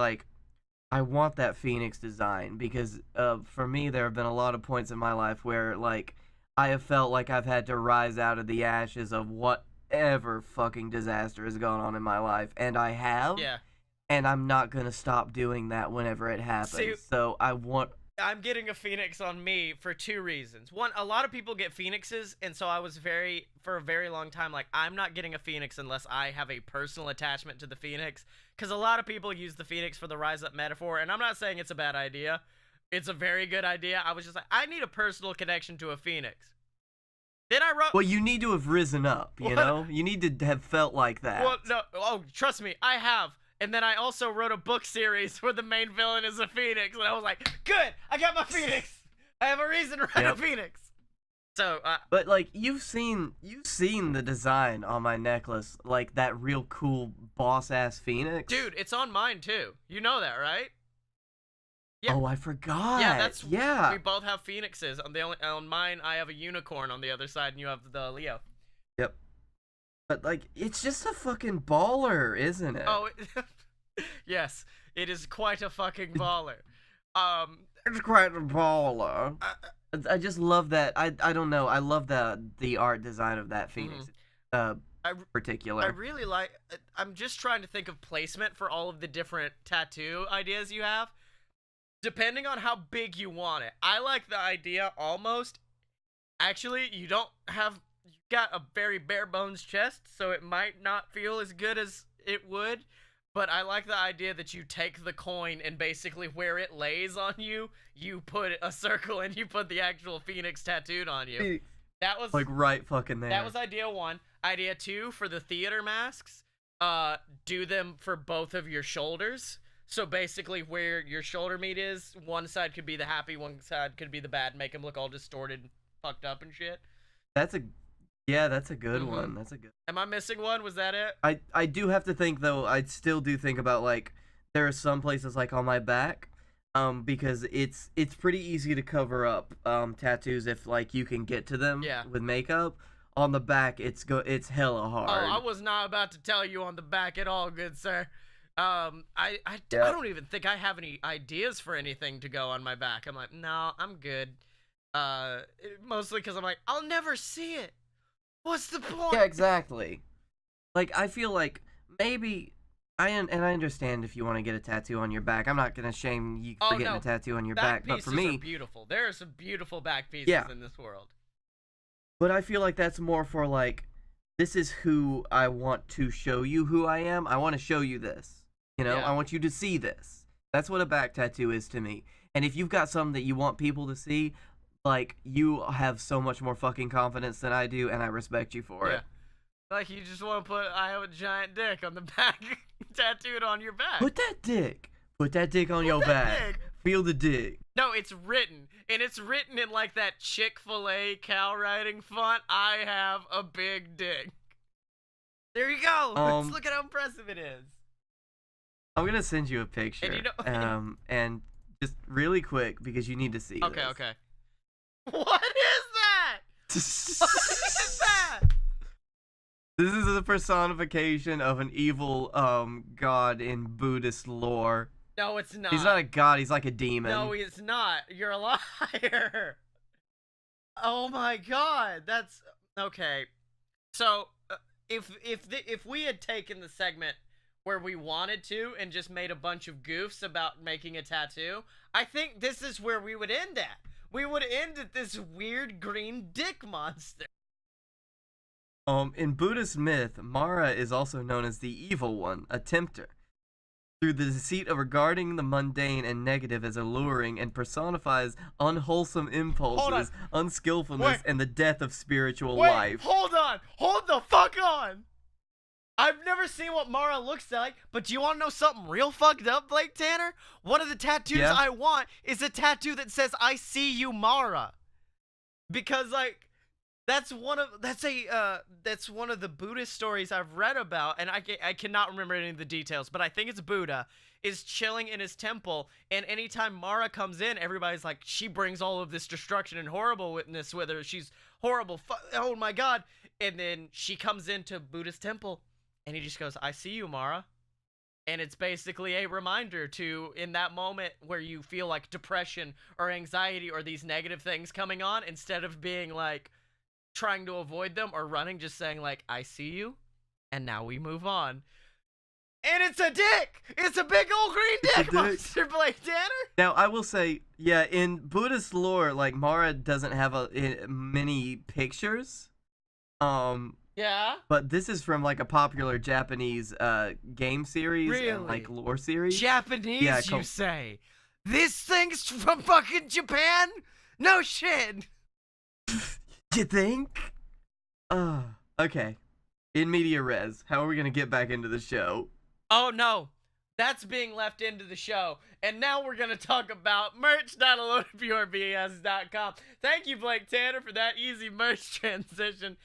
I want that phoenix design because for me there have been a lot of points in my life where like I have felt like I've had to rise out of the ashes of whatever fucking disaster has gone on in my life, and I have. Yeah. And I'm not gonna stop doing that whenever it happens. See, so I'm getting a phoenix on me for 2 reasons. One, a lot of people get phoenixes, and so I was for a very long time, like, I'm not getting a phoenix unless I have a personal attachment to the phoenix, because a lot of people use the phoenix for the rise up metaphor, and I'm not saying it's a bad idea. It's a very good idea. I was just like, I need a personal connection to a phoenix. Then I wrote... Well, you need to have risen up, you know? You need to have felt like that. Well, no, trust me, I have. And then I also wrote a book series where the main villain is a phoenix, and I was like, good, I got my phoenix. I have a reason to write a phoenix. So, but like you've seen the design on my necklace, like that real cool boss ass phoenix. Dude, it's on mine too. You know that, right? Yeah. Oh, I forgot. Yeah, we both have phoenixes. On mine, I have a unicorn on the other side, and you have the Leo. Yep. But, like, it's just a fucking baller, isn't it? Oh, yes. It is quite a fucking baller. It's quite a baller. I just love that. I don't know. I love the art design of that Phoenix, I, I particular. really like. I'm just trying to think of placement for all of the different tattoo ideas you have, depending on how big you want it. I like the idea almost. Actually, you don't have. You got a very bare bones chest, so it might not feel as good as it would. But I like the idea that you take the coin and basically where it lays on you, you put a circle and you put the actual phoenix tattooed on you. That was Like right fucking there. that was idea one. Idea two for the theater masks, do them for both of your shoulders. So basically, where your shoulder meat is, one side could be the happy, one side could be the bad. Make them look all distorted, and fucked up, and shit. That's a that's a good one. That's a good. Am I missing one? Was that it? I do have to think though. I still do think about like there are some places like on my back, because it's pretty easy to cover up tattoos if like you can get to them with makeup. On the back, it's hella hard. Oh, I was not about to tell you on the back at all, good sir. I don't even think I have any ideas for anything to go on my back. I'm like, no, I'm good. Mostly because I'm like, I'll never see it. What's the point? Yeah, exactly. Like I feel like maybe I understand if you want to get a tattoo on your back. I'm not gonna shame you for getting a tattoo on your back, but for me, are beautiful. There are some beautiful back pieces in this world. But I feel like that's more for like, this is who I want to show you who I am. I want to show you this. You know, I want you to see this. That's what a back tattoo is to me. And if you've got something that you want people to see, like, you have so much more fucking confidence than I do, and I respect you for it. Like, you just want to put, I have a giant dick on the back, tattooed on your back. Put that dick on your back. Feel the dick. No, it's written. And it's written in, like, that Chick-fil-A cow writing font. I have a big dick. There you go. Let's look at how impressive it is. I'm going to send you a picture. And just really quick, because you need to see this. Okay. What is that? What is that? This is a personification of an evil god in Buddhist lore. No, it's not. He's not a god, he's like a demon. No, he's not. You're a liar. Oh my god. That's okay. So, if we had taken the segment where we wanted to and just made a bunch of goofs about making a tattoo, I think this is where we would end at. We would end at this weird green dick monster. In Buddhist myth, Mara is also known as the evil one, a tempter. Through the deceit of regarding the mundane and negative as alluring, and personifies unwholesome impulses, unskillfulness, and the death of spiritual life. Hold on! Hold the fuck on! I've never seen what Mara looks like, but do you want to know something real fucked up, Blake Tanner? One of the tattoos I want is a tattoo that says, I see you, Mara. Because, like, that's one of the Buddhist stories I've read about, and I cannot remember any of the details, but I think it's Buddha is chilling in his temple, and anytime Mara comes in, everybody's like, she brings all of this destruction and horribleness with her. She's horrible. Oh my god. And then she comes into Buddha's temple, and he just goes, I see you, Mara. And it's basically a reminder to, in that moment where you feel like depression or anxiety or these negative things coming on, instead of being like, trying to avoid them or running, just saying like, I see you, and now we move on. And it's a dick! It's a big old green dick monster, Blake Tanner! Now, I will say, yeah, in Buddhist lore, like, Mara doesn't have many pictures. Yeah? But this is from, like, a popular Japanese game series and, like, lore series. Japanese, you say? This thing's from fucking Japan? No shit! You think? Okay. In media res, how are we gonna get back into the show? Oh no, that's being left into the show. And now we're gonna talk about merch.loadedpurebs.com. Thank you, Blake Tanner, for that easy merch transition.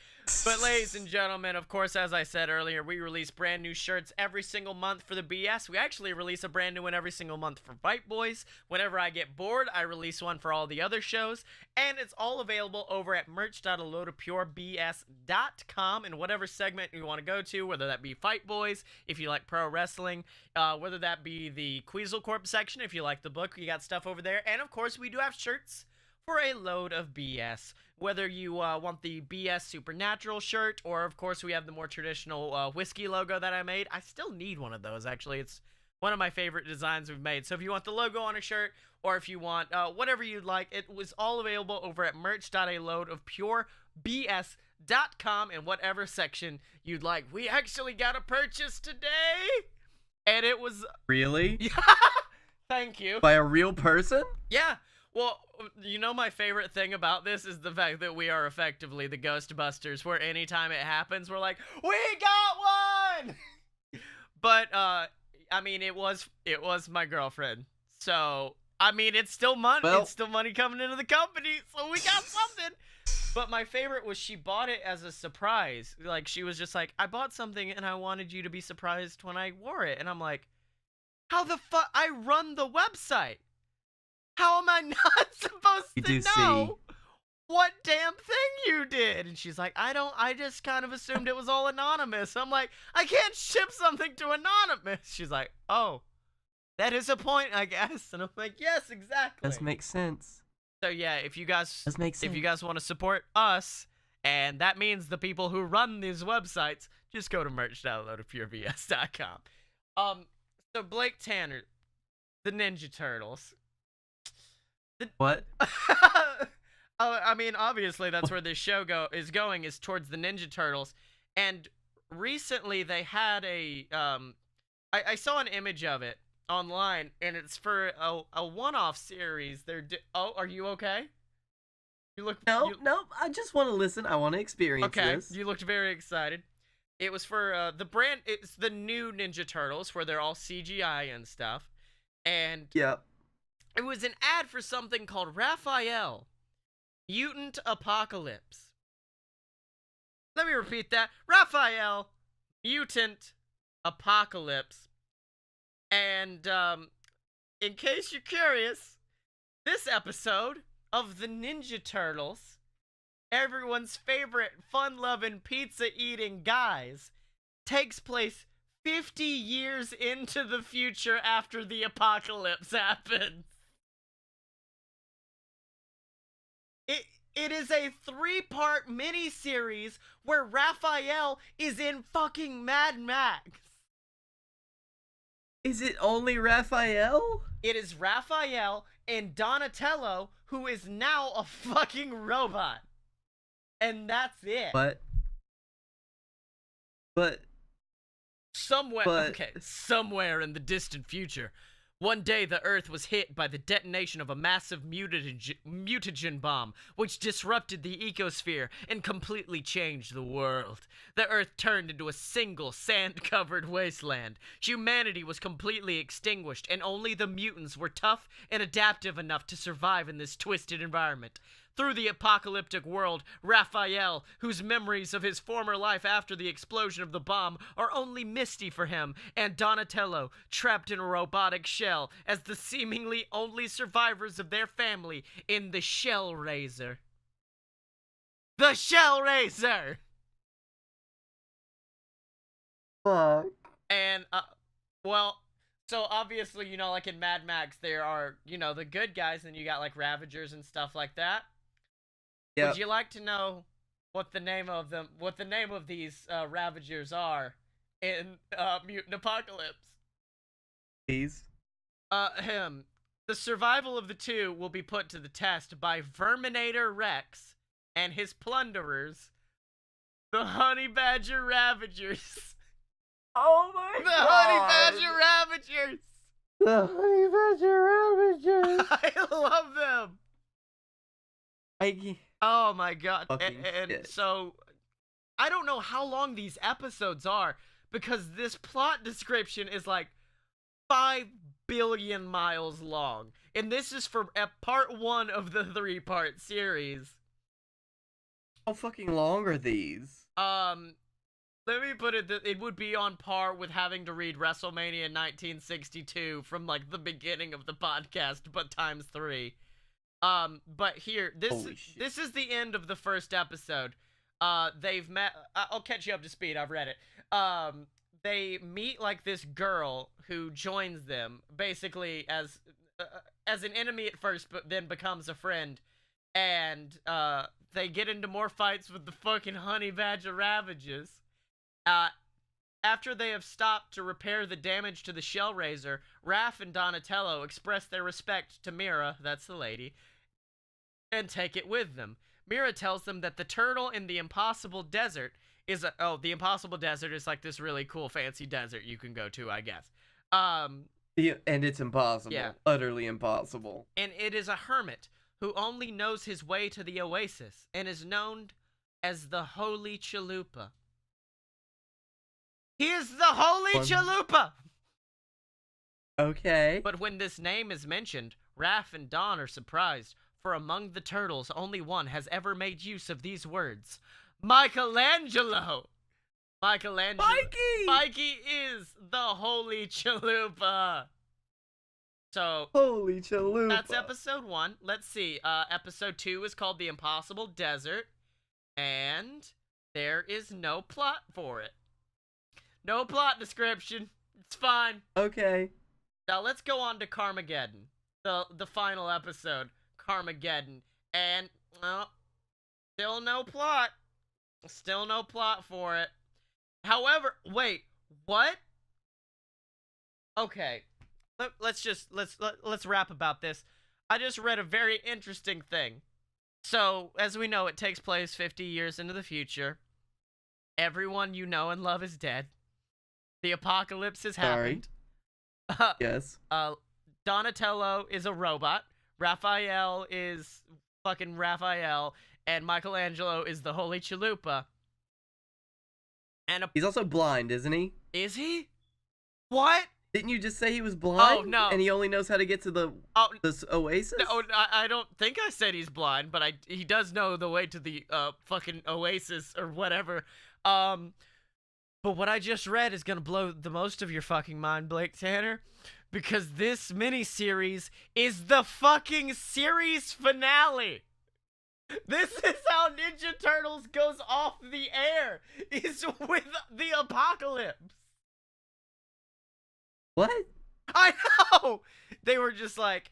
But ladies and gentlemen, of course, as I said earlier, we release brand new shirts every single month for the BS. We actually release a brand new one every single month for Fight Boys. Whenever I get bored, I release one for all the other shows. And it's all available over at merch.aloadedpurebs.com in whatever segment you want to go to, whether that be Fight Boys, if you like pro wrestling, whether that be the Queasel Corp section, if you like the book, you got stuff over there. And of course, we do have shirts. for a load of BS. Whether you want the BS Supernatural shirt, or of course we have the more traditional whiskey logo that I made. I still need one of those, actually. It's one of my favorite designs we've made. So if you want the logo on a shirt, or if you want whatever you'd like, it was all available over at merch.aloadofpurebs.com in whatever section you'd like. We actually got a purchase today, and it was... Really? Thank you. By a real person? Yeah. Well, you know, my favorite thing about this is the fact that we are effectively the Ghostbusters, where anytime it happens, we're like, we got one! But, I mean, it was my girlfriend. So, I mean, it's still money. Well, it's still money coming into the company, so we got something. But my favorite was she bought it as a surprise. Like, she was just like, I bought something and I wanted you to be surprised when I wore it. And I'm like, how the fuck? I run the website. How am I not supposed to know what damn thing you did? And she's like, I just kind of assumed it was all anonymous. I'm like, I can't ship something to anonymous. She's like, oh, that is a point, I guess. And I'm like, yes, exactly. Does make sense. So yeah, if you guys want to support us, and that means the people who run these websites, just go to merch.aloadofpurebs.com. So Blake Tanner, the Ninja Turtles. What? I mean, obviously that's where this show is towards the Ninja Turtles. And recently they had a I saw an image of it online, and it's for a one-off series. Oh, are you okay? You look No, I just want to listen. I want to experience this. You looked very excited. It was for it's the new Ninja Turtles, where they're all CGI and stuff. And yep. It was an ad for something called Raphael, Mutant Apocalypse. Let me repeat that. Raphael, Mutant Apocalypse. And, in case you're curious, this episode of the Ninja Turtles, everyone's favorite fun-loving, pizza-eating guys, takes place 50 years into the future after the apocalypse happens. It is a 3-part miniseries where Raphael is in fucking Mad Max. Is it only Raphael? It is Raphael and Donatello, who is now a fucking robot. And that's it. But somewhere in the distant future, one day the Earth was hit by the detonation of a massive mutagen bomb, which disrupted the ecosphere and completely changed the world. The Earth turned into a single sand-covered wasteland. Humanity was completely extinguished, and only the mutants were tough and adaptive enough to survive in this twisted environment. Through the apocalyptic world, Raphael, whose memories of his former life after the explosion of the bomb are only misty for him, and Donatello, trapped in a robotic shell as the seemingly only survivors of their family in the Shell Razor. The Shell Razor! Fuck. And, so obviously, you know, like in Mad Max, there are, you know, the good guys, and you got, like, Ravagers and stuff like that. Yep. Would you like to know what the name of these Ravagers are in Mutant Apocalypse? Please. The survival of the two will be put to the test by Verminator Rex and his plunderers, the Honey Badger Ravagers. Oh my god! The Honey Badger Ravagers! The Honey Badger Ravagers! I love them! Oh my god. And so, I don't know how long these episodes are, because this plot description is like 5 billion miles long. And this is for part 1 of the 3-part series. How fucking long are these? Let me put it that it would be on par with having to read WrestleMania 1962 from, like, the beginning of the podcast, but times 3. But here, this is the end of the first episode. They've met, I'll catch you up to speed, I've read it. They meet, like, this girl who joins them, basically as an enemy at first, but then becomes a friend. and they get into more fights with the fucking honey badger ravages. Uh, After they have stopped to repair the damage to the shell raiser, Raph and Donatello express their respect to Mira, that's the lady, and take it with them. Mira tells them that the turtle in the Impossible Desert is the Impossible Desert is like this really cool fancy desert you can go to, I guess. Yeah, and it's impossible. Yeah. Utterly impossible. And it is a hermit who only knows his way to the oasis and is known as the Holy Chalupa. He is the Holy Chalupa! Okay. But when this name is mentioned, Raph and Don are surprised, for among the turtles, only one has ever made use of these words. Michelangelo! Michelangelo. Mikey is the Holy Chalupa. So, Holy Chalupa. that's episode 1. Let's see. Episode 2 is called The Impossible Desert, and there is no plot for it. No plot description. It's fine. Okay. Now let's go on to Carmageddon, the final episode, Carmageddon, and still no plot. Still no plot for it. However, wait, what? Okay, let's rap about this. I just read a very interesting thing. So, as we know, it takes place 50 years into the future. Everyone you know and love is dead. The apocalypse has happened. Yes. Donatello is a robot. Raphael is fucking Raphael. And Michelangelo is the Holy Chalupa. And he's also blind, isn't he? Is he? What? Didn't you just say he was blind? Oh, no. And he only knows how to get to this oasis? No, I don't think I said he's blind, but he does know the way to the fucking oasis or whatever. But what I just read is gonna blow the most of your fucking mind, Blake Tanner, because this miniseries is the fucking series finale. This is how Ninja Turtles goes off the air, is with the apocalypse. What? I know! They were just like,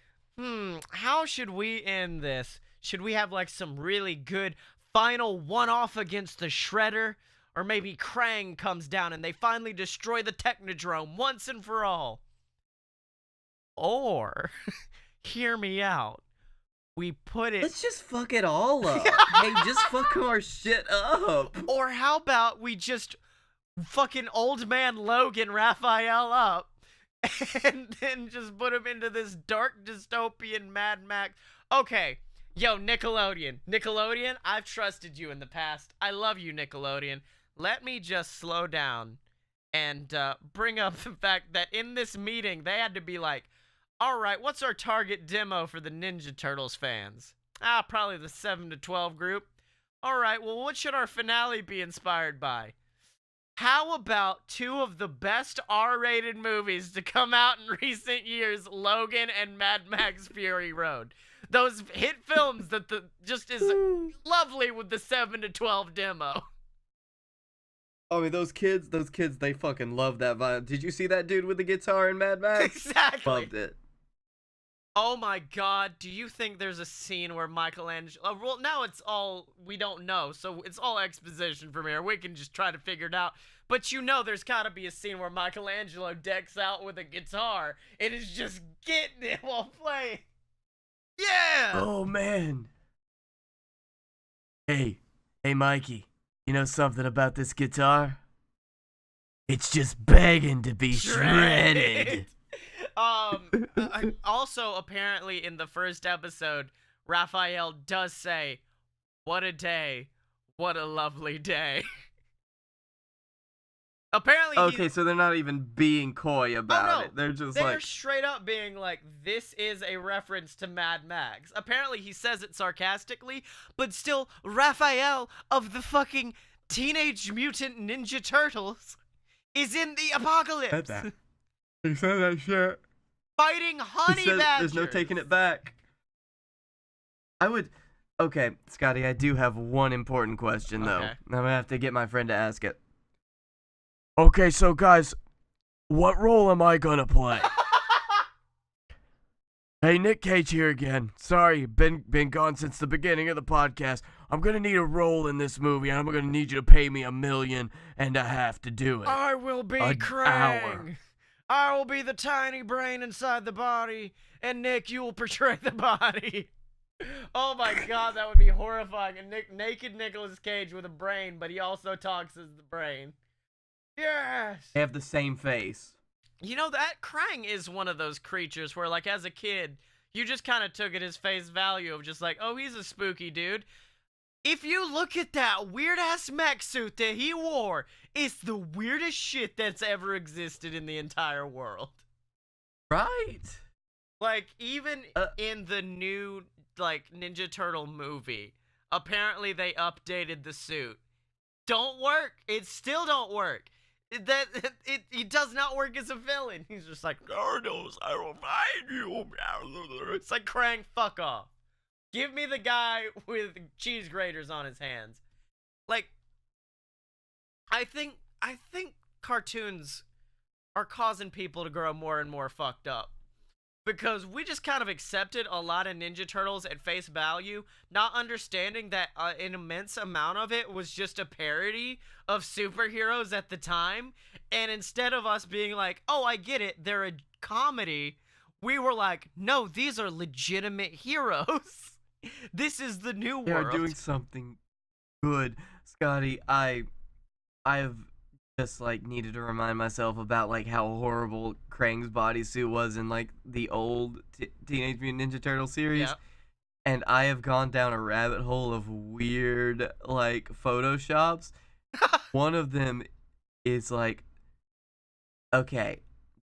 how should we end this? Should we have like some really good final one-off against the Shredder? Or maybe Krang comes down and they finally destroy the Technodrome once and for all. Or, hear me out, we put it... Let's just fuck it all up. Hey, just fuck our shit up. Or how about we just fucking old man Logan Raphael up and then just put him into this dark dystopian Mad Max. Okay, yo, Nickelodeon, I've trusted you in the past. I love you, Nickelodeon. Let me just slow down and bring up the fact that in this meeting, they had to be like, all right, what's our target demo for the Ninja Turtles fans? Probably the 7 to 12 group. All right, well, what should our finale be inspired by? How about two of the best R-rated movies to come out in recent years, Logan and Mad Max Fury Road? Those hit films that just is lovely with the 7 to 12 demo. I mean, those kids, they fucking love that vibe. Did you see that dude with the guitar in Mad Max? Exactly. Loved it. Oh my god, do you think there's a scene where Michelangelo... well, now it's all... we don't know, so it's all exposition from here. We can just try to figure it out. But you know there's gotta be a scene where Michelangelo decks out with a guitar and is just getting it while playing. Yeah! Oh, man. Hey, Mikey. You know something about this guitar? It's just begging to be shredded. Also, apparently, in the first episode, Raphael does say, "What a day. What a lovely day." Apparently, okay, so they're not even being coy about it. They're just they're straight up being like, this is a reference to Mad Max. Apparently, he says it sarcastically, but still, Raphael of the fucking Teenage Mutant Ninja Turtles is in the apocalypse. He said that shit. Fighting honey badgers. There's no taking it back. Okay, Scottye, I do have one important question, though. Okay. I'm gonna have to get my friend to ask it. Okay, so guys, what role am I gonna play? Hey, Nick Cage here again. Sorry, been gone since the beginning of the podcast. I'm gonna need a role in this movie, and I'm gonna need you to pay me $1.5 million to do it. I will be An Krang. hour. I will be the tiny brain inside the body, and Nick, you will portray the body. Oh my god, that would be horrifying. A naked Nicolas Cage with a brain, but he also talks as the brain. Yes! They have the same face. You know, that Krang is one of those creatures where, like, as a kid, you just kind of took it as face value of just like, oh, he's a spooky dude. If you look at that weird-ass mech suit that he wore, it's the weirdest shit that's ever existed in the entire world. Right? Like, even in the new, like, Ninja Turtle movie, apparently they updated the suit. Don't work. It still don't work. It does not work as a villain. He's just like, Gardos, I will find you. It's like, Krang, fuck off. Give me the guy with cheese graters on his hands. Like, I think cartoons are causing people to grow more and more fucked up. Because we just kind of accepted a lot of Ninja Turtles at face value, not understanding that an immense amount of it was just a parody of superheroes at the time. And instead of us being like, oh, I get it, they're a comedy, we were like, no, these are legitimate heroes. This is the new world. They are doing something good. Scottye, I've just like needed to remind myself about like how horrible Krang's bodysuit was in like the old Teenage Mutant Ninja Turtle series. Yeah. And I have gone down a rabbit hole of weird like photoshops. One of them is like, okay,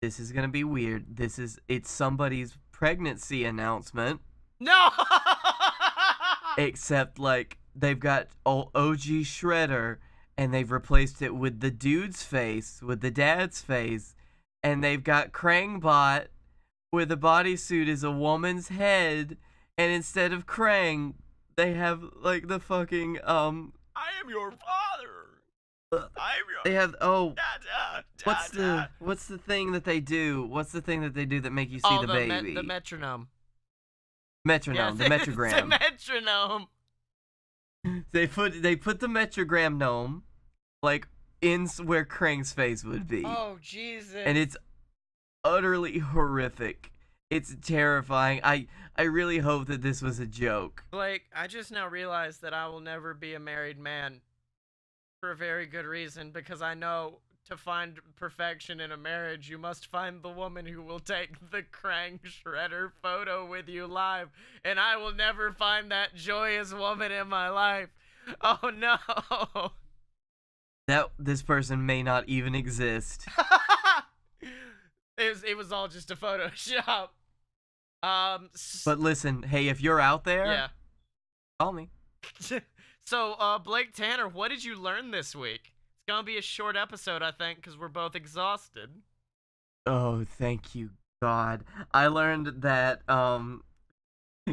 this is gonna be weird. It's somebody's pregnancy announcement. No! Except like they've got OG Shredder and they've replaced it with the dude's face, with the dad's face, and they've got Krangbot where the bodysuit is a woman's head, and instead of Krang, they have like the fucking I am your father. I am your they have Dada. what's the thing that they do? What's the thing that they do that make you see the baby? The metronome. Metronome, Yeah, the it's metrogram. a metronome. They put the metrogram gnome like in where Krang's face would be. Oh Jesus! And it's utterly horrific. It's terrifying. I really hope that this was a joke. Blake, I just now realized that I will never be a married man for a very good reason, because I know to find perfection in a marriage, you must find the woman who will take the Krang Shredder photo with you live, and I will never find that joyous woman in my life. Oh no! That this person may not even exist. It was all just a Photoshop. But listen, hey, if you're out there, yeah. call me. So, Blake Tanner, what did you learn this week? It's gonna be a short episode, I think, because we're both exhausted. Oh, thank you, God. I learned that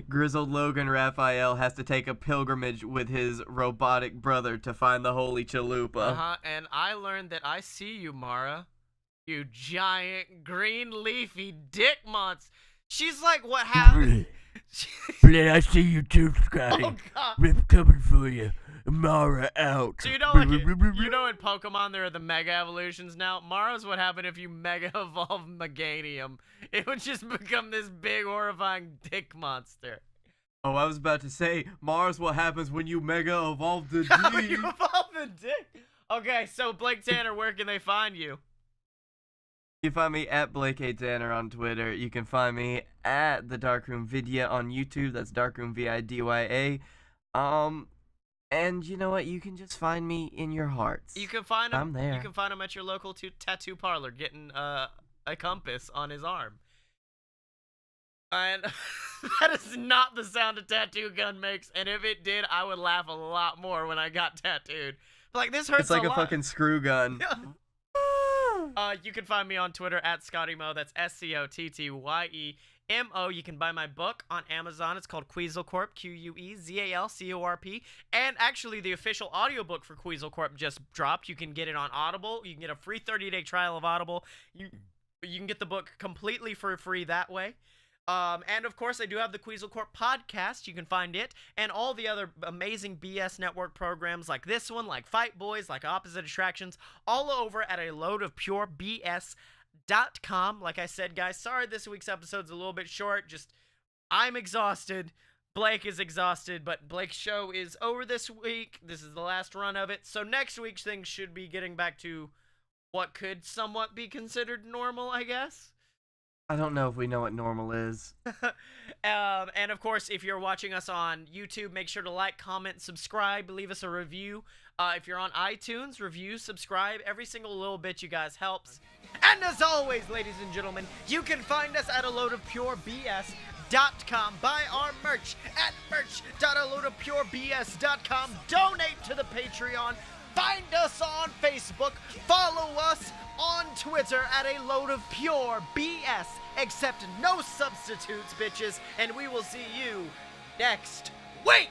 Grizzled Logan Raphael has to take a pilgrimage with his robotic brother to find the Holy Chalupa. And I learned that I see you, Mara. You giant green leafy dick monster. She's like, what happened? Blade, I see you too, Scottye. Oh God. Rip coming for you. Mara out. So you know, like, you know in Pokemon there are the Mega Evolutions now? Mara's what happened if you Mega Evolve Meganium. It would just become this big, horrifying dick monster. Oh, I was about to say, Mars, what happens when you mega evolve the How D? you evolve the dick? Okay, so Blake Tanner, where can they find you? You can find me at Blake A. Tanner on Twitter. You can find me at the Darkroom Vidya on YouTube. That's Darkroom Vidya. And you know what? You can just find me in your hearts. You can find him. I'm there. You can find him at your local tattoo parlor, getting a compass on his arm. And that is not the sound a tattoo gun makes. And if it did, I would laugh a lot more when I got tattooed. But like, this hurts It's like a a lot. fucking screw gun. You can find me on Twitter at ScottyMo. That's SCOTTYEMO. You can buy my book on Amazon. It's called Quetzalcorp, QUEZALCORP. And actually, the official audiobook for Quetzalcorp just dropped. You can get it on Audible. You can get a free 30-day trial of Audible. You can get the book completely for free that way. And of course, I do have the Queasel Corp podcast. You can find it and all the other amazing BS Network programs like this one, like Fight Boys, like Opposite Attractions, all over at a load of pure BS.com. Like I said, guys, sorry this week's episode's a little bit short. Just, I'm exhausted. Blake is exhausted, but Blake's show is over this week. This is the last run of it. So next week's things should be getting back to what could somewhat be considered normal, I guess. I don't know if we know what normal is. And of course, if you're watching us on YouTube, make sure to like, comment, subscribe, leave us a review. If you're on iTunes, review, subscribe. Every single little bit you guys helps. And as always, ladies and gentlemen, you can find us at a load of pure BS.com. Buy our merch at merch.aloadofpurebs.com. Donate to the Patreon. Find us on Facebook. Follow us on Twitter at a load of pure BS. Except no substitutes, bitches. And we will see you next week.